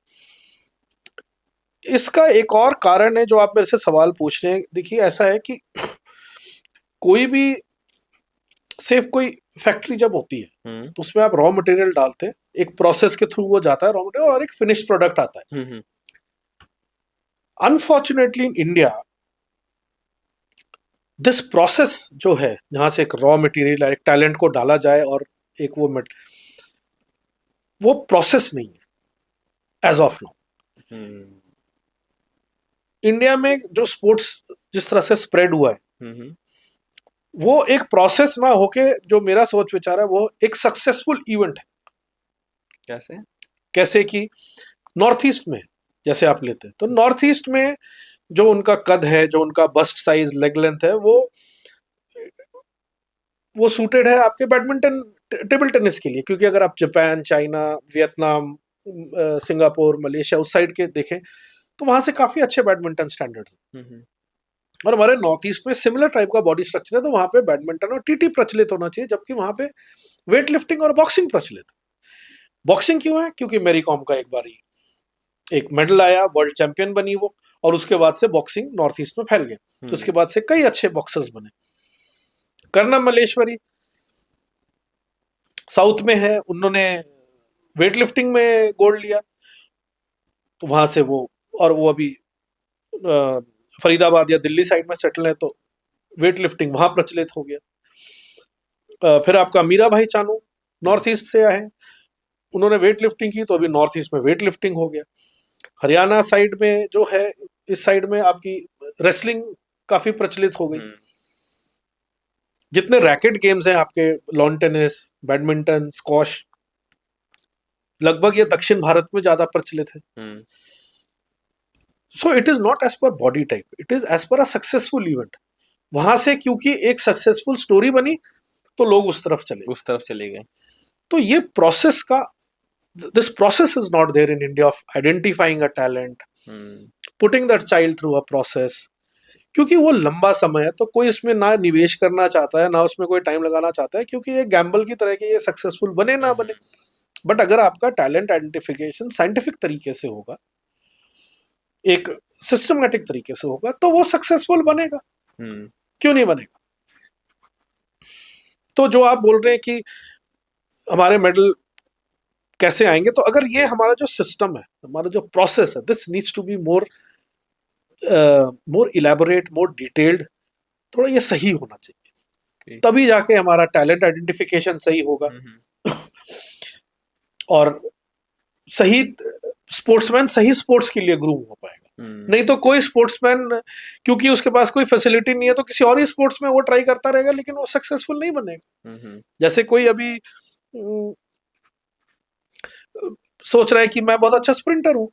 इसका एक और कारण है जो आप मेरे से सवाल पूछ रहे हैं। देखिए, ऐसा है कि कोई भी सिर्फ कोई फैक्ट्री जब होती है तो उसमें आप रॉ मटेरियल डालते हैं, एक प्रोसेस के थ्रू वो जाता है रॉ मटेरियल, और एक फिनिश प्रोडक्ट आता है। Unfortunately in India this process जो है, जहां से एक रॉ मटेरियल, एक टैलेंट को डाला जाए और एक वो प्रोसेस नहीं है एज ऑफ नाउ। इंडिया में जो स्पोर्ट्स जिस तरह से स्प्रेड हुआ है, वो एक प्रोसेस ना होके, जो मेरा सोच विचार है, वो एक सक्सेसफुल इवेंट है। कैसे? कैसे कि नॉर्थ ईस्ट में जैसे आप लेते हैं, तो नॉर्थ ईस्ट में जो उनका कद है, जो उनका बस्ट साइज, लेग लेंथ है, वो सूटेड है आपके बैडमिंटन, टेबल टेनिस के लिए। क्योंकि अगर आप Japan, China, Vietnam, Singapore, Malaysia उस साइड के देखें, तो वहां से काफी अच्छे बैडमिंटन स्टैंडर्ड्स हैं। और हमारे नॉर्थ ईस्ट में सिमिलर टाइप का बॉडी स्ट्रक्चर है, तो वहां पे बैडमिंटन और टीटी प्रचलित होना चाहिए, जबकि वहां पे वेट लिफ्टिंग और बॉक्सिंग प्रचलित है। बॉक्सिंग क्यों है? क्योंकि मैरी कॉम का एक बारी एक मेडल आया, वर्ल्ड चैंपियन बनी वो, और उसके बाद से बॉक्सिंग नॉर्थ ईस्ट में फैल गया। तो उसके बाद से कई अच्छे बॉक्सर्स बने। कर्णम मल्लेश्वरी साउथ में है, उन्होंने वेट लिफ्टिंग में गोल्ड लिया, तो वहां से वो, और वो अभी फरीदाबाद या दिल्ली साइड में सेटल है, तो वेट लिफ्टिंग वहां प्रचलित हो गया। फिर आपका मीरा भाई चानू नॉर्थ ईस्ट से आए, उन्होंने वेट लिफ्टिंग की, तो अभी नॉर्थ ईस्ट में वेट लिफ्टिंग हो गया। हरियाणा साइड में जो है, इस साइड में आपकी रेसलिंग काफी प्रचलित हो गई। जितने रैकेट गेम्स हैं आपके, लॉन टेनिस, बैडमिंटन, स्क्वॉश, लगभग ये दक्षिण भारत में ज्यादा प्रचलित है। So it is not as per body type, it is as per a successful event. वहां से क्योंकि एक सक्सेसफुल स्टोरी बनी, तो लोग उस तरफ चले गए। तो ये प्रोसेस का, this process is not there in India of identifying a talent, putting that child through a process, क्योंकि वो लंबा समय है, तो कोई इसमें ना निवेश करना चाहता है, ना उसमें कोई टाइम लगाना चाहता है, क्योंकि ये गैम्बल की तरह कि ये सक्सेसफुल बने ना बने। बट अगर आपका टैलेंट आइडेंटिफिकेशन साइंटिफिक तरीके से होगा, एक सिस्टमेटिक तरीके से होगा, तो वो सक्सेसफुल बनेगा। क्यों नहीं बनेगा? तो जो आप बोल रहे हैं कि हमारे मेडल कैसे आएंगे, तो अगर ये हमारा जो सिस्टम है, हमारा जो प्रोसेस है, this needs to be more more elaborate, more detailed, थोड़ा ये सही होना चाहिए, तभी जाके हमारा टैलेंट आइडेंटिफिकेशन सही होगा और सही स्पोर्ट्समैन सही स्पोर्ट्स के लिए ग्रूम हो पाएगा। नहीं तो कोई स्पोर्ट्समैन, क्योंकि उसके पास कोई फैसिलिटी नहीं है, तो किसी और ही स्पोर्ट्स में वो ट्राई करता रहेगा, लेकिन वो सक्सेसफुल नहीं बनेगा। जैसे कोई अभी सोच रहा है कि मैं बहुत अच्छा स्प्रिंटर हूं,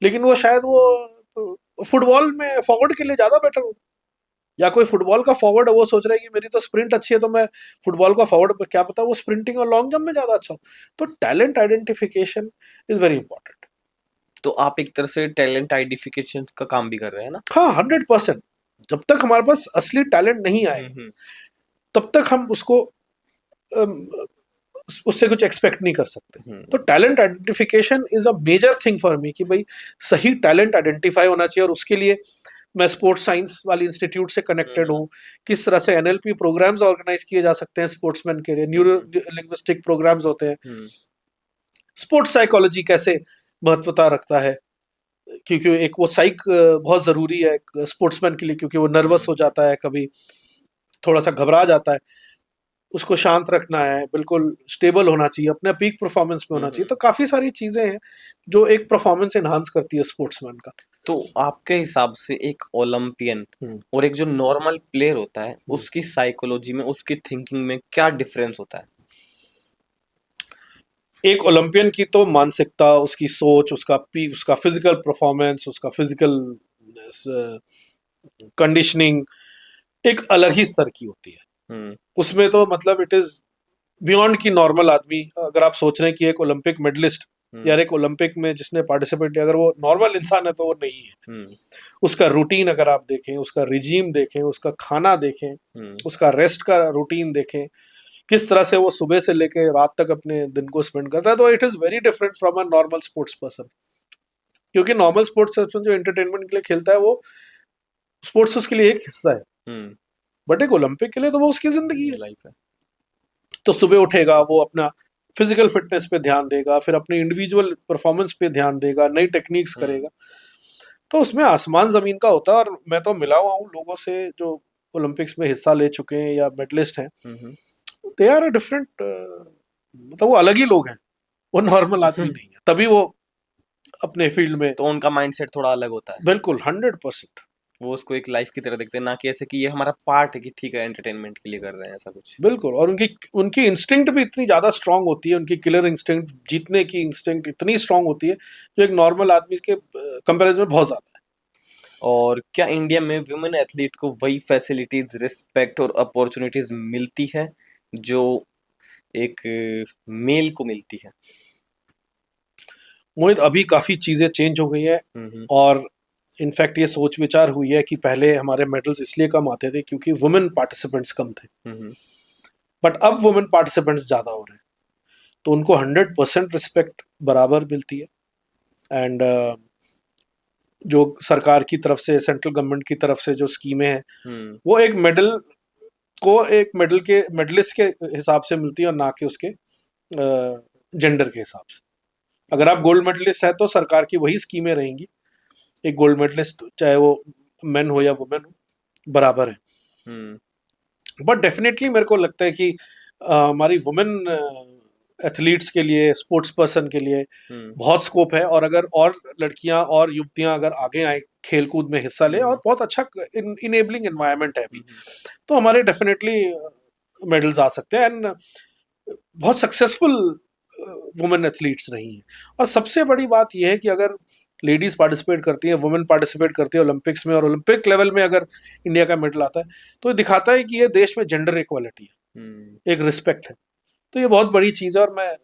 लेकिन वो शायद वो फुटबॉल में फॉरवर्ड के लिए ज्यादा बेटर हो, या कोई फुटबॉल का फॉरवर्ड है, वो सोच रहा है कि मेरी तो स्प्रिंट अच्छी है, तो मैं फुटबॉल का फॉरवर्ड, क्या पता वो स्प्रिंटिंग और लॉन्ग जंप में ज्यादा अच्छा हो। तो talent identification is very important. तो आप एक तरह से टैलेंट आइडेंटिफिकेशन का काम भी कर रहे हैं ना? हाँ, 100%। जब तक हमारे पास असली टैलेंट नहीं आएगा, तब तक हम उसको उससे कुछ एक्सपेक्ट नहीं कर सकते। तो talent identification is a major thing for me, कि भाई सही टैलेंट आइडेंटिफाई होना चाहिए, और उसके लिए मैं स्पोर्ट्स साइंस वाली इंस्टीट्यूट से कनेक्टेड हूँ। किस तरह से एनएलपी प्रोग्राम्स ऑर्गेनाइज किए जा सकते हैं स्पोर्ट्समैन के लिए, न्यूरो लिंग्विस्टिक प्रोग्राम्स होते हैं, स्पोर्ट्स साइकोलॉजी कैसे महत्वता रखता है, क्योंकि एक वो साइक बहुत जरूरी है स्पोर्ट्समैन के लिए, क्योंकि वो नर्वस हो जाता है, कभी थोड़ा सा घबरा जाता है, उसको शांत रखना है, बिल्कुल स्टेबल होना चाहिए, अपने पीक परफॉर्मेंस में होना चाहिए। तो काफी सारी चीजें हैं जो एक परफॉर्मेंस एनहांस करती है स्पोर्ट्समैन का। तो आपके हिसाब से एक ओलंपियन और एक जो नॉर्मल प्लेयर होता है, उसकी साइकोलॉजी में, उसकी थिंकिंग में क्या डिफरेंस होता है? एक ओलंपियन की तो मानसिकता, उसकी सोच, उसका फिजिकल परफॉर्मेंस, उसका फिजिकल कंडीशनिंग एक अलग ही स्तर की होती है। उसमें तो मतलब इट इज बियॉन्ड की नॉर्मल आदमी, अगर आप सोच रहे हैं कि एक ओलंपिक मेडलिस्ट या एक ओलंपिक में जिसने पार्टिसिपेट किया, अगर वो नॉर्मल इंसान है तो वो नहीं है। उसका रूटीन अगर आप देखें, उसका रिजीम देखें, उसका खाना देखें, उसका रेस्ट का रूटीन देखें, किस तरह से वो सुबह से लेके रात तक अपने दिन को स्पेंड करता है, तो it is very different from a normal sports person. क्योंकि नॉर्मल स्पोर्ट्स पर्सन जो एंटरटेनमेंट के लिए खेलता है, वो स्पोर्ट्स उसके लिए एक हिस्सा है, बट एक ओलंपिक के लिए तो वो उसकी जिंदगी है, लाइफ है। तो सुबह उठेगा, वो अपना फिजिकल फिटनेस पे ध्यान देगा, फिर अपने इंडिविजुअल परफॉर्मेंस पे ध्यान देगा, नई टेक्निक्स करेगा। तो उसमें आसमान जमीन का होता है। और मैं तो मिला हुआ हूँ लोगों से जो ओलंपिक्स में हिस्सा ले चुके हैं या मेडलिस्ट हैं, दे आर अ डिफरेंट, मतलब वो अलग ही लोग हैं, वो नॉर्मल आदमी नहीं है, तभी वो अपने फील्ड में। तो उनका माइंडसेट थोड़ा अलग होता है। बिल्कुल 100%। वो उसको एक लाइफ की तरह देखते हैं, ना कि ऐसे कि ये हमारा पार्ट है, कि ठीक है एंटरटेनमेंट के लिए कर रहे हैं, ऐसा कुछ। बिल्कुल। और उनकी इंस्टिंक्ट भी इतनी ज्यादा स्ट्रांग होती है, उनकी किलर इंस्टिंक्ट, जीतने की इंस्टिंक्ट इतनी स्ट्रांग होती है, जो एक नॉर्मल आदमी के कंपैरिजन में बहुत ज्यादा है। और क्या इंडिया में वुमेन एथलीट को वही फैसिलिटीज, रिस्पेक्ट और अपॉर्चुनिटीज मिलती है जो एक मेल को मिलती है? मोहित, अभी काफी चीजें चेंज हो गई है, और इनफैक्ट ये सोच विचार हुई है कि पहले हमारे मेडल्स इसलिए कम आते थे क्योंकि वुमेन पार्टिसिपेंट्स कम थे, बट अब वुमेन पार्टिसिपेंट्स ज्यादा हो रहे हैं, तो उनको 100% रिस्पेक्ट बराबर मिलती है। एंड जो सरकार की तरफ से, सेंट्रल गवर्नमेंट की तरफ से जो स्कीमें हैं, वो एक मेडल को एक मेडलिस्ट के हिसाब से मिलती है, और ना कि उसके जेंडर के हिसाब से। अगर आप गोल्ड मेडलिस्ट है तो सरकार की वही स्कीमें रहेंगी, एक गोल्ड मेडलिस्ट चाहे वो मेन हो या वुमेन हो, बराबर है। बट डेफिनेटली मेरे को लगता है कि हमारी वुमेन एथलीट्स के लिए, स्पोर्ट्स पर्सन के लिए बहुत स्कोप है, और अगर और लड़कियां और युवतियां अगर आगे आए, खेल कूद में हिस्सा ले, और बहुत अच्छा इनेबलिंग एनवायरनमेंट है अभी, तो हमारे डेफिनेटली मेडल्स आ सकते हैं। एंड बहुत सक्सेसफुल वुमेन एथलीट्स रही हैं। और सबसे बड़ी बात यह है कि अगर लेडीज पार्टिसिपेट करती हैं, वुमेन पार्टिसिपेट करती है ओलंपिक्स में, और ओलंपिक लेवल में अगर इंडिया का मेडल आता है, तो ये दिखाता है कि ये देश में जेंडर इक्वालिटी है, एक रिस्पेक्ट है। तो ये बहुत बड़ी चीज़ है और मैं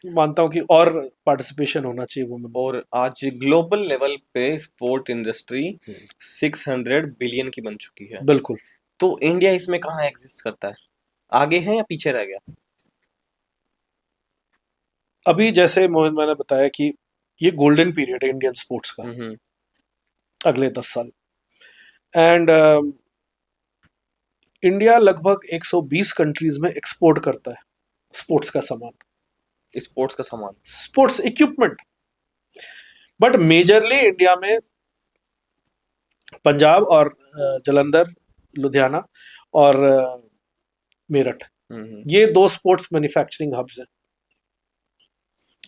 मानता हूँ कि और पार्टिसिपेशन होना चाहिए वुमेन। और आज ग्लोबल लेवल पे स्पोर्ट इंडस्ट्री 600 बिलियन की बन चुकी है। बिल्कुल। तो इंडिया इसमें कहाँ एग्जिस्ट करता है, आगे है या पीछे रह गया? अभी जैसे मोहन मैंने बताया कि ये गोल्डन पीरियड है इंडियन स्पोर्ट्स का हम्म अगले 10 साल। एंड इंडिया लगभग 120 कंट्रीज में एक्सपोर्ट करता है स्पोर्ट्स का सामान, स्पोर्ट्स का सामान। Sports equipment. But majorly India में पंजाब और जालंधर, लुधियाना और मेरठ, ये 2 स्पोर्ट्स मैन्युफैक्चरिंग हब्स हैं।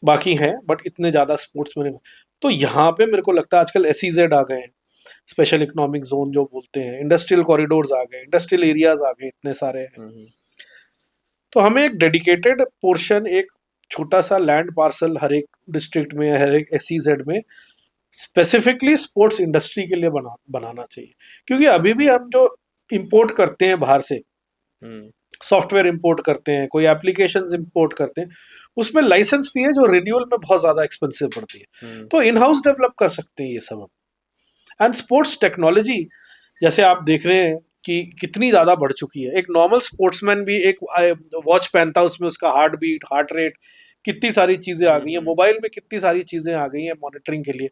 बाकी हैं बट इतने ज्यादा स्पोर्ट्स मैन्यु, तो यहाँ पे मेरे को लगता है आजकल SEZ आ गए हैं, स्पेशल इकोनॉमिक जोन जो बोलते हैं, इंडस्ट्रियल कॉरिडोर्स आ गए, इंडस्ट्रियल एरियाज आ गए, इतने सारे हैं। तो हमें एक डेडिकेटेड पोर्शन, एक छोटा सा लैंड पार्सल हर एक डिस्ट्रिक्ट में, हर एक SEZ में स्पेसिफिकली स्पोर्ट्स इंडस्ट्री के लिए बनाना चाहिए। क्योंकि अभी भी हम जो इंपोर्ट करते हैं बाहर से, सॉफ्टवेयर इंपोर्ट करते हैं, कोई एप्लीकेशंस इंपोर्ट करते हैं, उसमें लाइसेंस फी है जो रिन्यूअल में बहुत ज्यादा एक्सपेंसिव पड़ती है। तो इन हाउस डेवलप कर सकते हैं ये सब हम। एंड स्पोर्ट्स टेक्नोलॉजी जैसे आप देख रहे हैं कि कितनी ज्यादा बढ़ चुकी है। एक नॉर्मल स्पोर्ट्समैन भी एक वॉच पहनता है, उसमें उसका हार्ट बीट, हार्ट रेट, कितनी सारी चीजें आ गई हैं, मोबाइल में कितनी सारी चीजें आ गई हैं मॉनिटरिंग के लिए।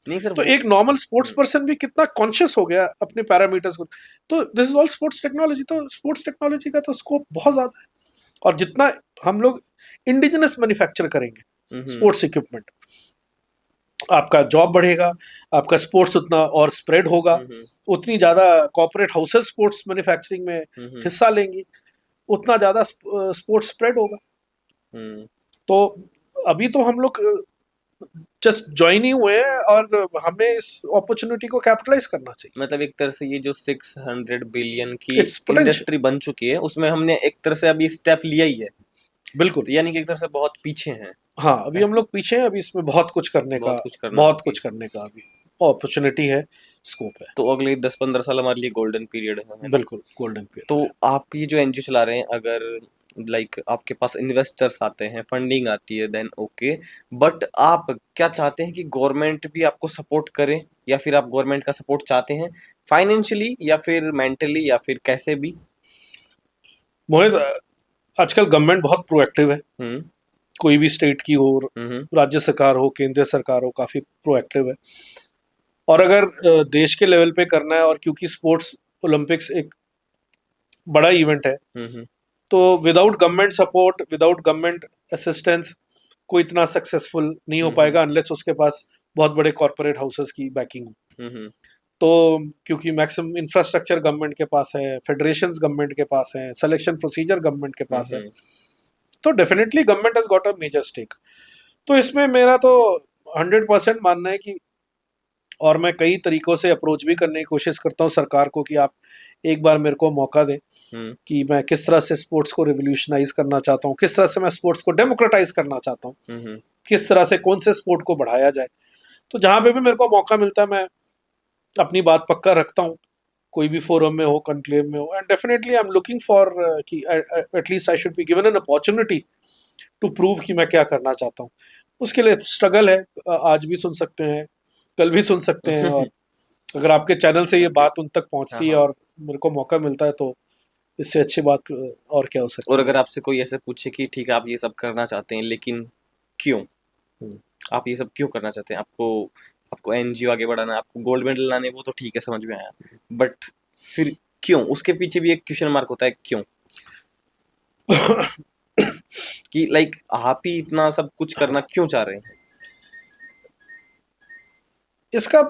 नहीं सर, तो एक नॉर्मल स्पोर्ट्स पर्सन भी कितना कॉन्शियस हो गया अपने पैरामीटर्स को। तो this is all sports technology. तो स्पोर्ट्स टेक्नोलॉजी का तो स्कोप बहुत ज्यादा है, और जितना हम लोग इंडिजिनस मैन्युफैक्चर करेंगे स्पोर्ट्स इक्विपमेंट, आपका जॉब बढ़ेगा, आपका स्पोर्ट्स उतना और स्प्रेड होगा, उतनी ज्यादा कॉर्पोरेट हाउसेस स्पोर्ट्स मैन्युफैक्चरिंग में हिस्सा लेंगी, उतना ज्यादा स्पोर्ट्स स्प्रेड होगा। तो अभी तो हम लोग जस्ट ज्वाइन ही हुए हैं और हमें इस अपॉर्चुनिटी को कैपिटलाइज करना चाहिए। मतलब एक तरह से ये जो 600 बिलियन की It's potential. इंडस्ट्री बन चुकी है, उसमें हमने एक तरह से अभी स्टेप लिया ही है। बिल्कुल। तो यानी कि एक तरह से बहुत पीछे हैं। हाँ, अभी हम लोग पीछे हैं, अभी इसमें बहुत कुछ करने का, बहुत कुछ करने का अभी अपॉर्चुनिटी है, स्कोप है। तो अगले 10-15 साल हमारे लिए गोल्डन पीरियड है। बिल्कुल गोल्डन पीरियड। तो आप ये जो एनजीओ चला रहे हैं, अगर लाइक आपके पास इन्वेस्टर्स आते हैं, फंडिंग आती है, देन ओके, बट आप क्या चाहते हैं कि गवर्नमेंट भी आपको सपोर्ट करे, या फिर आप गवर्नमेंट का सपोर्ट चाहते हैं फाइनेंशियली या फिर मेंटली या फिर कैसे भी? मोहित, आजकल गवर्नमेंट बहुत प्रोएक्टिव है, कोई भी स्टेट की हो, राज्य सरकार हो, केंद्रीय सरकार हो, काफी प्रोएक्टिव है। और अगर देश के लेवल पे करना है, और क्योंकि स्पोर्ट्स ओलंपिक्स एक बड़ा इवेंट है, तो without government support, without government assistance कोई इतना सक्सेसफुल नहीं हो पाएगा अनलेस उसके पास बहुत बड़े कॉर्पोरेट हाउसेस की बैकिंग हो। तो क्योंकि मैक्सिमम इंफ्रास्ट्रक्चर गवर्नमेंट के पास है, फेडरेशंस गवर्नमेंट के पास है, सिलेक्शन प्रोसीजर गवर्नमेंट के पास है, तो definitely government has got a major stake. तो इसमें मेरा तो 100% मानना है कि, और मैं कई तरीकों से अप्रोच भी करने की कोशिश करता हूँ सरकार को कि आप एक बार मेरे को मौका दें कि मैं किस तरह से स्पोर्ट्स को रिवोल्यूशनाइज करना चाहता हूँ, किस तरह से मैं स्पोर्ट्स को डेमोक्रेटाइज करना चाहता हूँ, किस तरह से कौन से स्पोर्ट को बढ़ाया जाए। तो जहाँ पे भी मेरे को मौका मिलता है मैं अपनी बात पक्का रखता हूँ, कोई भी फोरम में हो, कॉन्क्लेव में हो, and definitely I am looking for कि at least I should be given an opportunity to prove कि मैं क्या करना चाहता हूँ। उसके लिए स्ट्रगल है, आज भी सुन सकते हैं, कल भी सुन सकते हैं, और अगर आपके चैनल से ये बात उन तक पहुंचती है और मेरे को मौका मिलता है, तो इससे अच्छी बात और क्या हो सकती है। और अगर आपसे कोई ऐसे पूछे कि ठीक है आप ये सब करना चाहते हैं, लेकिन क्यों, आप ये सब क्यों करना चाहते हैं, आपको एनजीओ आगे बढ़ाना है, आपको गोल्ड मेडल लाने, वो तो ठीक है, समझ में आया, बट फिर क्यों? उसके पीछे भी एक क्वेश्चन मार्क होता है, क्यों? कि लाइक आप ही इतना सब कुछ करना क्यों चाह रहे हैं? इसका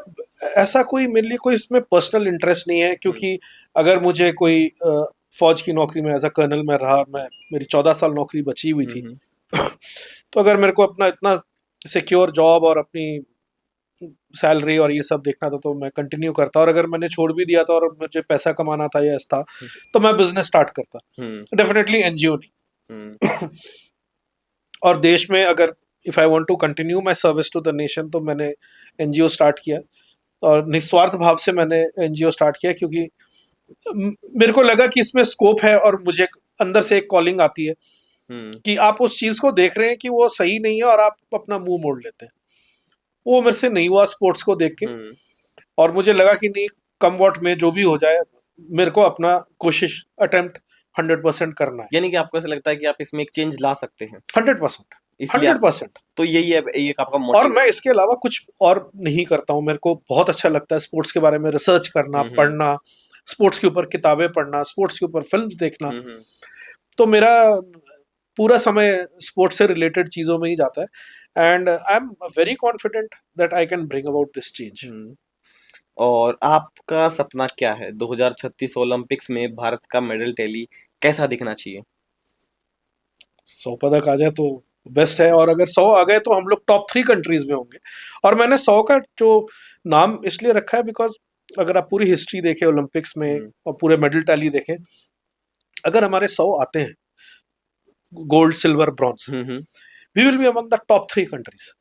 ऐसा कोई मेरे लिए कोई इसमें पर्सनल इंटरेस्ट नहीं है, क्योंकि अगर मुझे कोई फौज की नौकरी में एज अ कर्नल में रहा, मेरी 14 साल नौकरी बची हुई थी, तो अगर मेरे को अपना इतना सिक्योर जॉब और अपनी सैलरी और ये सब देखना था तो मैं कंटिन्यू करता, और अगर मैंने छोड़ भी दिया था और मुझे पैसा कमाना था या था, तो मैं बिजनेस स्टार्ट करता, डेफिनेटली एनजीओ नहीं। और देश में अगर if I want to continue my service to the nation, तो मैंने एनजीओ स्टार्ट किया, और निस्वार्थ भाव से मैंने एनजीओ स्टार्ट किया, क्योंकि मेरे को लगा कि इसमें स्कोप है, और मुझे अंदर से एक कॉलिंग आती है कि आप उस चीज को देख रहे हैं कि वो सही नहीं है और आप अपना मुंह मोड़ लेते हैं। वो मेरे से नहीं हुआ स्पोर्ट्स को देख के, और मुझे लगा कि नहीं, कम वॉट में जो भी हो जाए, मेरे को अपना कोशिश अटेम्प्ट 100% करना है। यानी कि आपको ऐसा लगता है कि आप इसमें एक चेंज ला सकते हैं? 100%, इसलिए 100%। तो यही है, ये आपका और मोटिव? मैं इसके अलावा कुछ और नहीं करता हूँ। मेरे को बहुत अच्छा लगता है स्पोर्ट्स के बारे में रिसर्च करना, पढ़ना, स्पोर्ट्स के ऊपर किताबें पढ़ना, स्पोर्ट्स के ऊपर फिल्म्स देखना। तो मेरा पूरा समय स्पोर्ट्स से रिलेटेड चीजों में ही जाता है, and I am very confident that I can bring about this change. और आपका सपना क्या है 2036 ओलंपिक्स में? भारत का मेडल टैली कैसा दिखना चाहिए? 100 पदक आ जाए तो बेस्ट है, और अगर 100 आ गए तो हम लोग टॉप 3 कंट्रीज में होंगे। और मैंने 100 का जो नाम इसलिए रखा है बिकॉज अगर आप पूरी हिस्ट्री देखें ओलंपिक्स में और पूरे मेडल टैली देखें, अगर हमारे 100 आते हैं, gold, silver, bronze, we will be among the top 3 countries.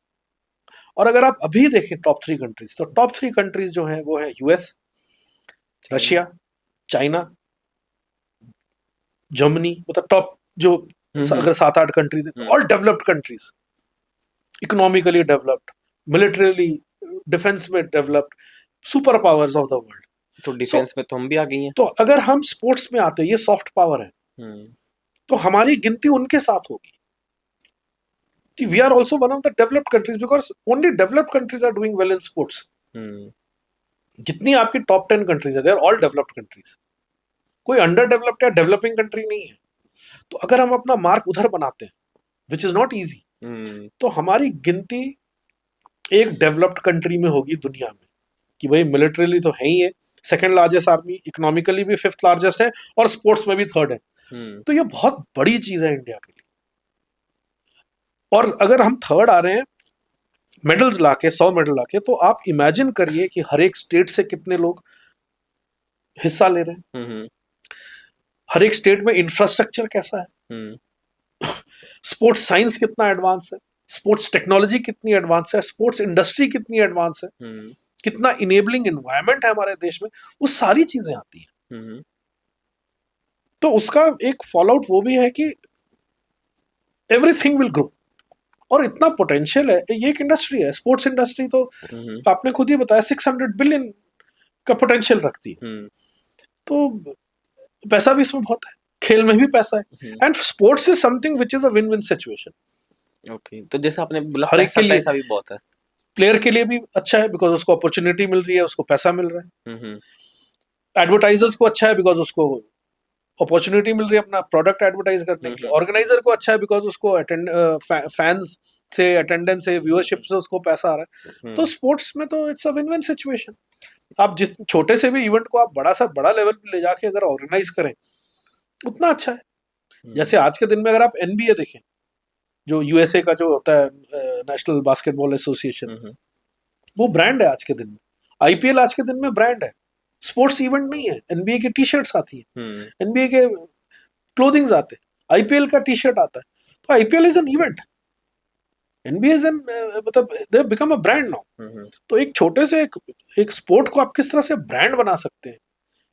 और अगर आप अभी देखें टॉप 3 कंट्रीज, तो टॉप 3 कंट्रीज जो हैं वो है यूएस, रशिया, चाइना, जर्मनी। मतलब टॉप जो अगर 7-8 countries, all developed countries, economically developed, militarily, defence में developed, super powers of the world. तो डिफेंस में तो हम भी आ गई हैं। तो अगर हम स्पोर्ट्स में आते, ये सॉफ्ट पावर है, तो हमारी गिनती उनके साथ होगी कि we are also one of the developed countries, because only developed countries are doing well in sports. जितनी आपकी टॉप 10 कंट्रीज है, they are all developed countries. कोई अंडर डेवलप्ड या डेवलपिंग कंट्री नहीं है। तो अगर हम अपना मार्क उधर बनाते हैं, विच इज नॉट इजी, तो हमारी गिनती एक डेवलप्ड कंट्री में होगी दुनिया में, कि भाई मिलिट्रीली तो है ही है, सेकंड लार्जेस्ट आर्मी, इकोनॉमिकली भी 5th लार्जेस्ट है, और स्पोर्ट्स में भी 3rd है। तो ये बहुत बड़ी चीज है इंडिया के लिए। और अगर हम 3rd आ रहे हैं मेडल्स लाके, 100 मेडल लाके, तो आप इमेजिन करिए कि हर एक स्टेट से कितने लोग हिस्सा ले रहे हैं, हर एक स्टेट में इंफ्रास्ट्रक्चर कैसा है, स्पोर्ट्स साइंस कितना एडवांस है, स्पोर्ट्स टेक्नोलॉजी कितनी एडवांस है, स्पोर्ट्स इंडस्ट्री कितनी एडवांस है, कितना इनेबलिंग एनवायरनमेंट है हमारे देश में, वो सारी चीजें आती हैं। तो उसका एक फॉल आउट वो भी है कि एवरीथिंग विल ग्रो, और इतना पोटेंशियल है। ये एक इंडस्ट्री है, स्पोर्ट्स इंडस्ट्री, तो आपने खुद ही बताया 600 बिलियन का पोटेंशियल रखती है। तो पैसा भी इसमें बहुत है, खेल में भी पैसा है, and sports is something which is a win win situation. Okay, तो जैसा आपने बोला, हर एक के लिए, पैसा भी बहुत है। प्लेयर के लिए भी अच्छा है बिकॉज उसको अपॉर्चुनिटी मिल रही है, उसको पैसा मिल रहा है। एडवर्टाइजर्स को अच्छा है बिकॉज उसको अपॉर्चुनिटी मिल रही है अपना प्रोडक्ट एडवर्टाइज करने के लिए। ऑर्गेनाइजर को अच्छा है बिकॉज उसको फैंस से, अटेंडेंस से, व्यूअरशिप से उसको पैसा आ रहा है। तो स्पोर्ट्स में तो it's a win win situation. आप जिस छोटे से भी इवेंट को आप बड़ा सा बड़ा लेवल पे ले जाके अगर ऑर्गेनाइज करें, उतना अच्छा है। जैसे आज के दिन में अगर आप एनबीए देखें, जो यूएसए का जो होता है नेशनल बास्केटबॉल एसोसिएशन, वो ब्रांड है आज के दिन में। आईपीएल आज के दिन में ब्रांड है, स्पोर्ट्स इवेंट नहीं है। एनबीए की टी शर्ट्स आती है, एनबीए के क्लोथिंग्स आते हैं, आईपीएल का टी शर्ट आता है। तो IPL is an event, NBA is an, मतलब they become a brand now. तो एक छोटे से एक स्पोर्ट को आप किस तरह से ब्रांड बना सकते हैं,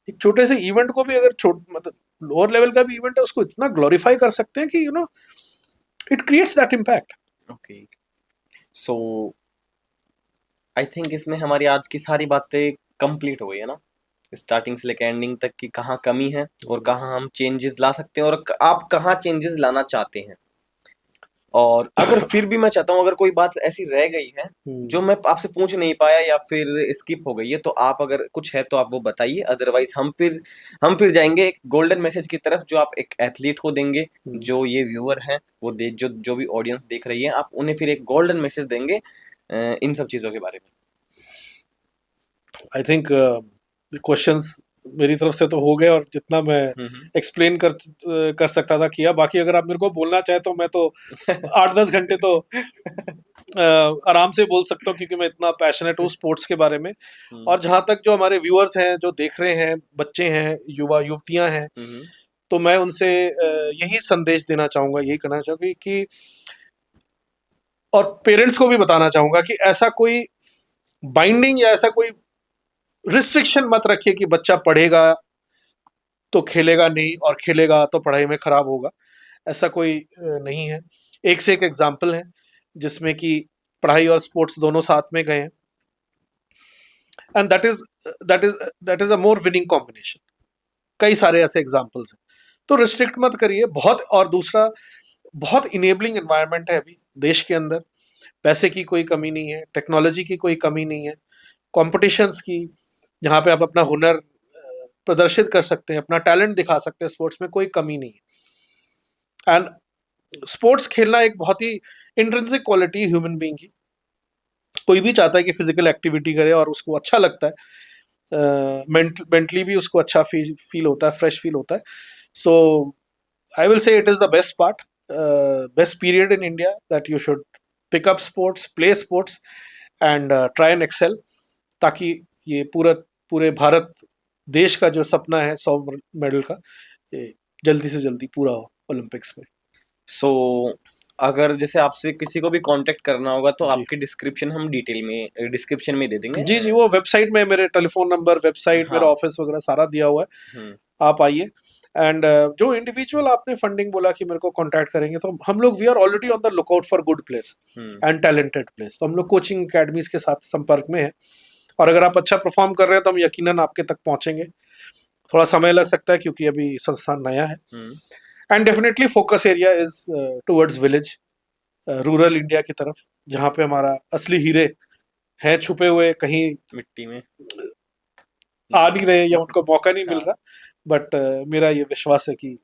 एक छोटे से इवेंट को भी, अगर मतलब लोअर लेवल का भी इवेंट है, उसको इतना ग्लोरीफाई कर सकते हैं कि it creates that impact. Okay, so I think इसमें हमारी आज की सारी बातें कंप्लीट हो गई है ना, स्टार्टिंग से लेकर एंडिंग तक की, कहाँ कमी है और कहाँ हम चेंजेस ला सकते हैं, और आप कहाँ चेंजेस लाना चाहते हैं। और अगर फिर भी मैं चाहता हूँ, अगर कोई बात ऐसी रह गई है जो मैं आपसे पूछ नहीं पाया या फिर स्किप हो गई है, तो आप अगर कुछ है तो आप वो बताइए। अदरवाइज हम फिर जाएंगे एक गोल्डन मैसेज की तरफ, जो आप एक एथलीट को देंगे, जो ये व्यूअर हैं वो जो भी ऑडियंस देख रही है, आप उन्हें फिर एक गोल्डन मैसेज देंगे इन सब चीजों के बारे में। आई थिंक क्वेश्चंस मेरी तरफ से तो हो गए, और जितना मैं एक्सप्लेन कर सकता था किया। बाकी अगर आप मेरे को बोलना चाहे तो मैं तो 8-10 घंटे तो आराम से बोल सकता हूँ, क्योंकि मैं इतना पैशनेट हूँ स्पोर्ट्स के बारे में। और जहां तक जो हमारे व्यूअर्स हैं, जो देख रहे हैं, बच्चे हैं, युवा युवतियां हैं, तो मैं उनसे यही संदेश देना चाहूंगा, यही कहना चाहूंगा कि और पेरेंट्स को भी बताना चाहूंगा कि ऐसा कोई बाइंडिंग या ऐसा कोई रिस्ट्रिक्शन मत रखिए कि बच्चा पढ़ेगा तो खेलेगा नहीं और खेलेगा तो पढ़ाई में खराब होगा। ऐसा कोई नहीं है। एक से एक एग्जाम्पल है जिसमें कि पढ़ाई और स्पोर्ट्स दोनों साथ में गए हैं, and that is a more winning combination. कई सारे ऐसे एग्जाम्पल्स हैं, तो रिस्ट्रिक्ट मत करिए बहुत। और दूसरा, बहुत इनेबलिंग एनवायरनमेंट है अभी देश के अंदर, पैसे की कोई कमी नहीं है, टेक्नोलॉजी की कोई कमी नहीं है, कॉम्पिटिशन्स की, जहाँ पे आप अपना हुनर प्रदर्शित कर सकते हैं, अपना टैलेंट दिखा सकते हैं, स्पोर्ट्स में कोई कमी नहीं है। एंड स्पोर्ट्स खेलना एक बहुत ही इंट्रिंसिक क्वालिटी है ह्यूमन बीइंग की। कोई भी चाहता है कि फिजिकल एक्टिविटी करे और उसको अच्छा लगता है, मेंटली भी उसको अच्छा फील होता है, फ्रेश फील होता है। So I will say it is the best part, best period in India that you should pick up sports, play sports and try and excel, ताकि ये पूरे भारत देश का जो सपना है 100 मेडल का, ये जल्दी से जल्दी पूरा हो ओलंपिक्स में। सो अगर जैसे आपसे किसी को भी कांटेक्ट करना होगा तो जी। आपके डिस्क्रिप्शन में दे देंगे। जी जी, वो वेबसाइट में मेरे टेलीफोन नंबर, वेबसाइट, मेरा हाँ। ऑफिस वगैरह सारा दिया हुआ है, हम्म। आप आइए। एंड जो इंडिविजुअल आपने फंडिंग बोला कि मेरे को कांटेक्ट करेंगे, तो हम लोग we are already on the lookout for good players and talented players. तो हम लोग कोचिंग अकेडमीज के साथ संपर्क में है, और अगर आप अच्छा परफॉर्म कर रहे हैं तो हम यकीनन आपके तक पहुंचेंगे। थोड़ा समय लग सकता है क्योंकि अभी संस्थान नया है। And definitely focus area is towards village, rural India की तरफ, जहाँ पे हमारा असली हीरे हैं छुपे हुए, कहीं मिट्टी में आ नहीं रहे या उनको मौका नहीं मिल हाँ। रहा। बट मेरा ये विश्वास है कि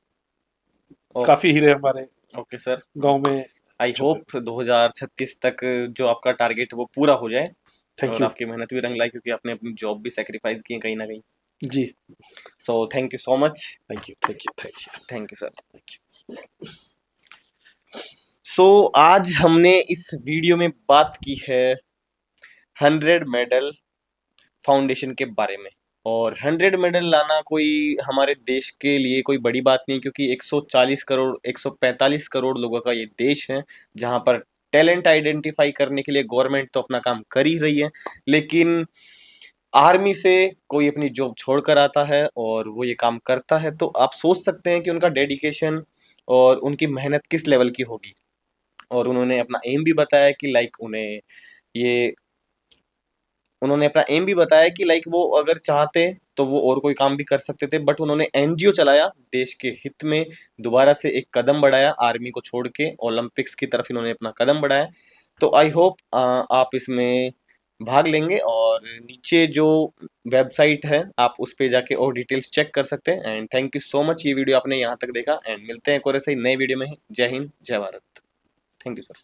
ओ- काफी हीरे हमारे ओके सर, गांव में आई छुपे होप 2036 तक जो आपका टारगेट है वो पूरा हो जाए थैंक और यू। आपकी मेहनत भी रंग लाए, क्योंकि आपने अपनी जॉब भी सेक्रीफाइस की है कहीं ना कहीं। जी, so thank you so much. Thank you thank you thank you thank you sir. So आज हमने इस वीडियो में बात की है 100 मेडल फाउंडेशन के बारे में। और 100 मेडल लाना कोई हमारे देश के लिए कोई बड़ी बात नहीं, क्योंकि 140 करोड़ 145 करोड़ लोगों का ये देश है, जहां पर टैलेंट आइडेंटिफाई करने के लिए गवर्नमेंट तो अपना काम कर ही रही है, लेकिन आर्मी से कोई अपनी जॉब छोड़कर आता है और वो ये काम करता है, तो आप सोच सकते हैं कि उनका डेडिकेशन और उनकी मेहनत किस लेवल की होगी। और उन्होंने अपना एम भी बताया कि ये उन्होंने अपना एम भी बताया कि वो अगर चाहते तो वो और कोई काम भी कर सकते थे, बट उन्होंने एनजीओ चलाया, देश के हित में दोबारा से एक कदम बढ़ाया, आर्मी को छोड़ के ओलंपिक्स की तरफ इन्होंने अपना कदम बढ़ाया। तो आई होप आप इसमें भाग लेंगे, और नीचे जो वेबसाइट है आप उस पे जाके और डिटेल्स चेक कर सकते हैं। And thank you so much, ये वीडियो आपने यहाँ तक देखा, एंड मिलते हैं एक और ऐसे ही नए वीडियो में। जय हिंद, जय भारत। Thank you sir.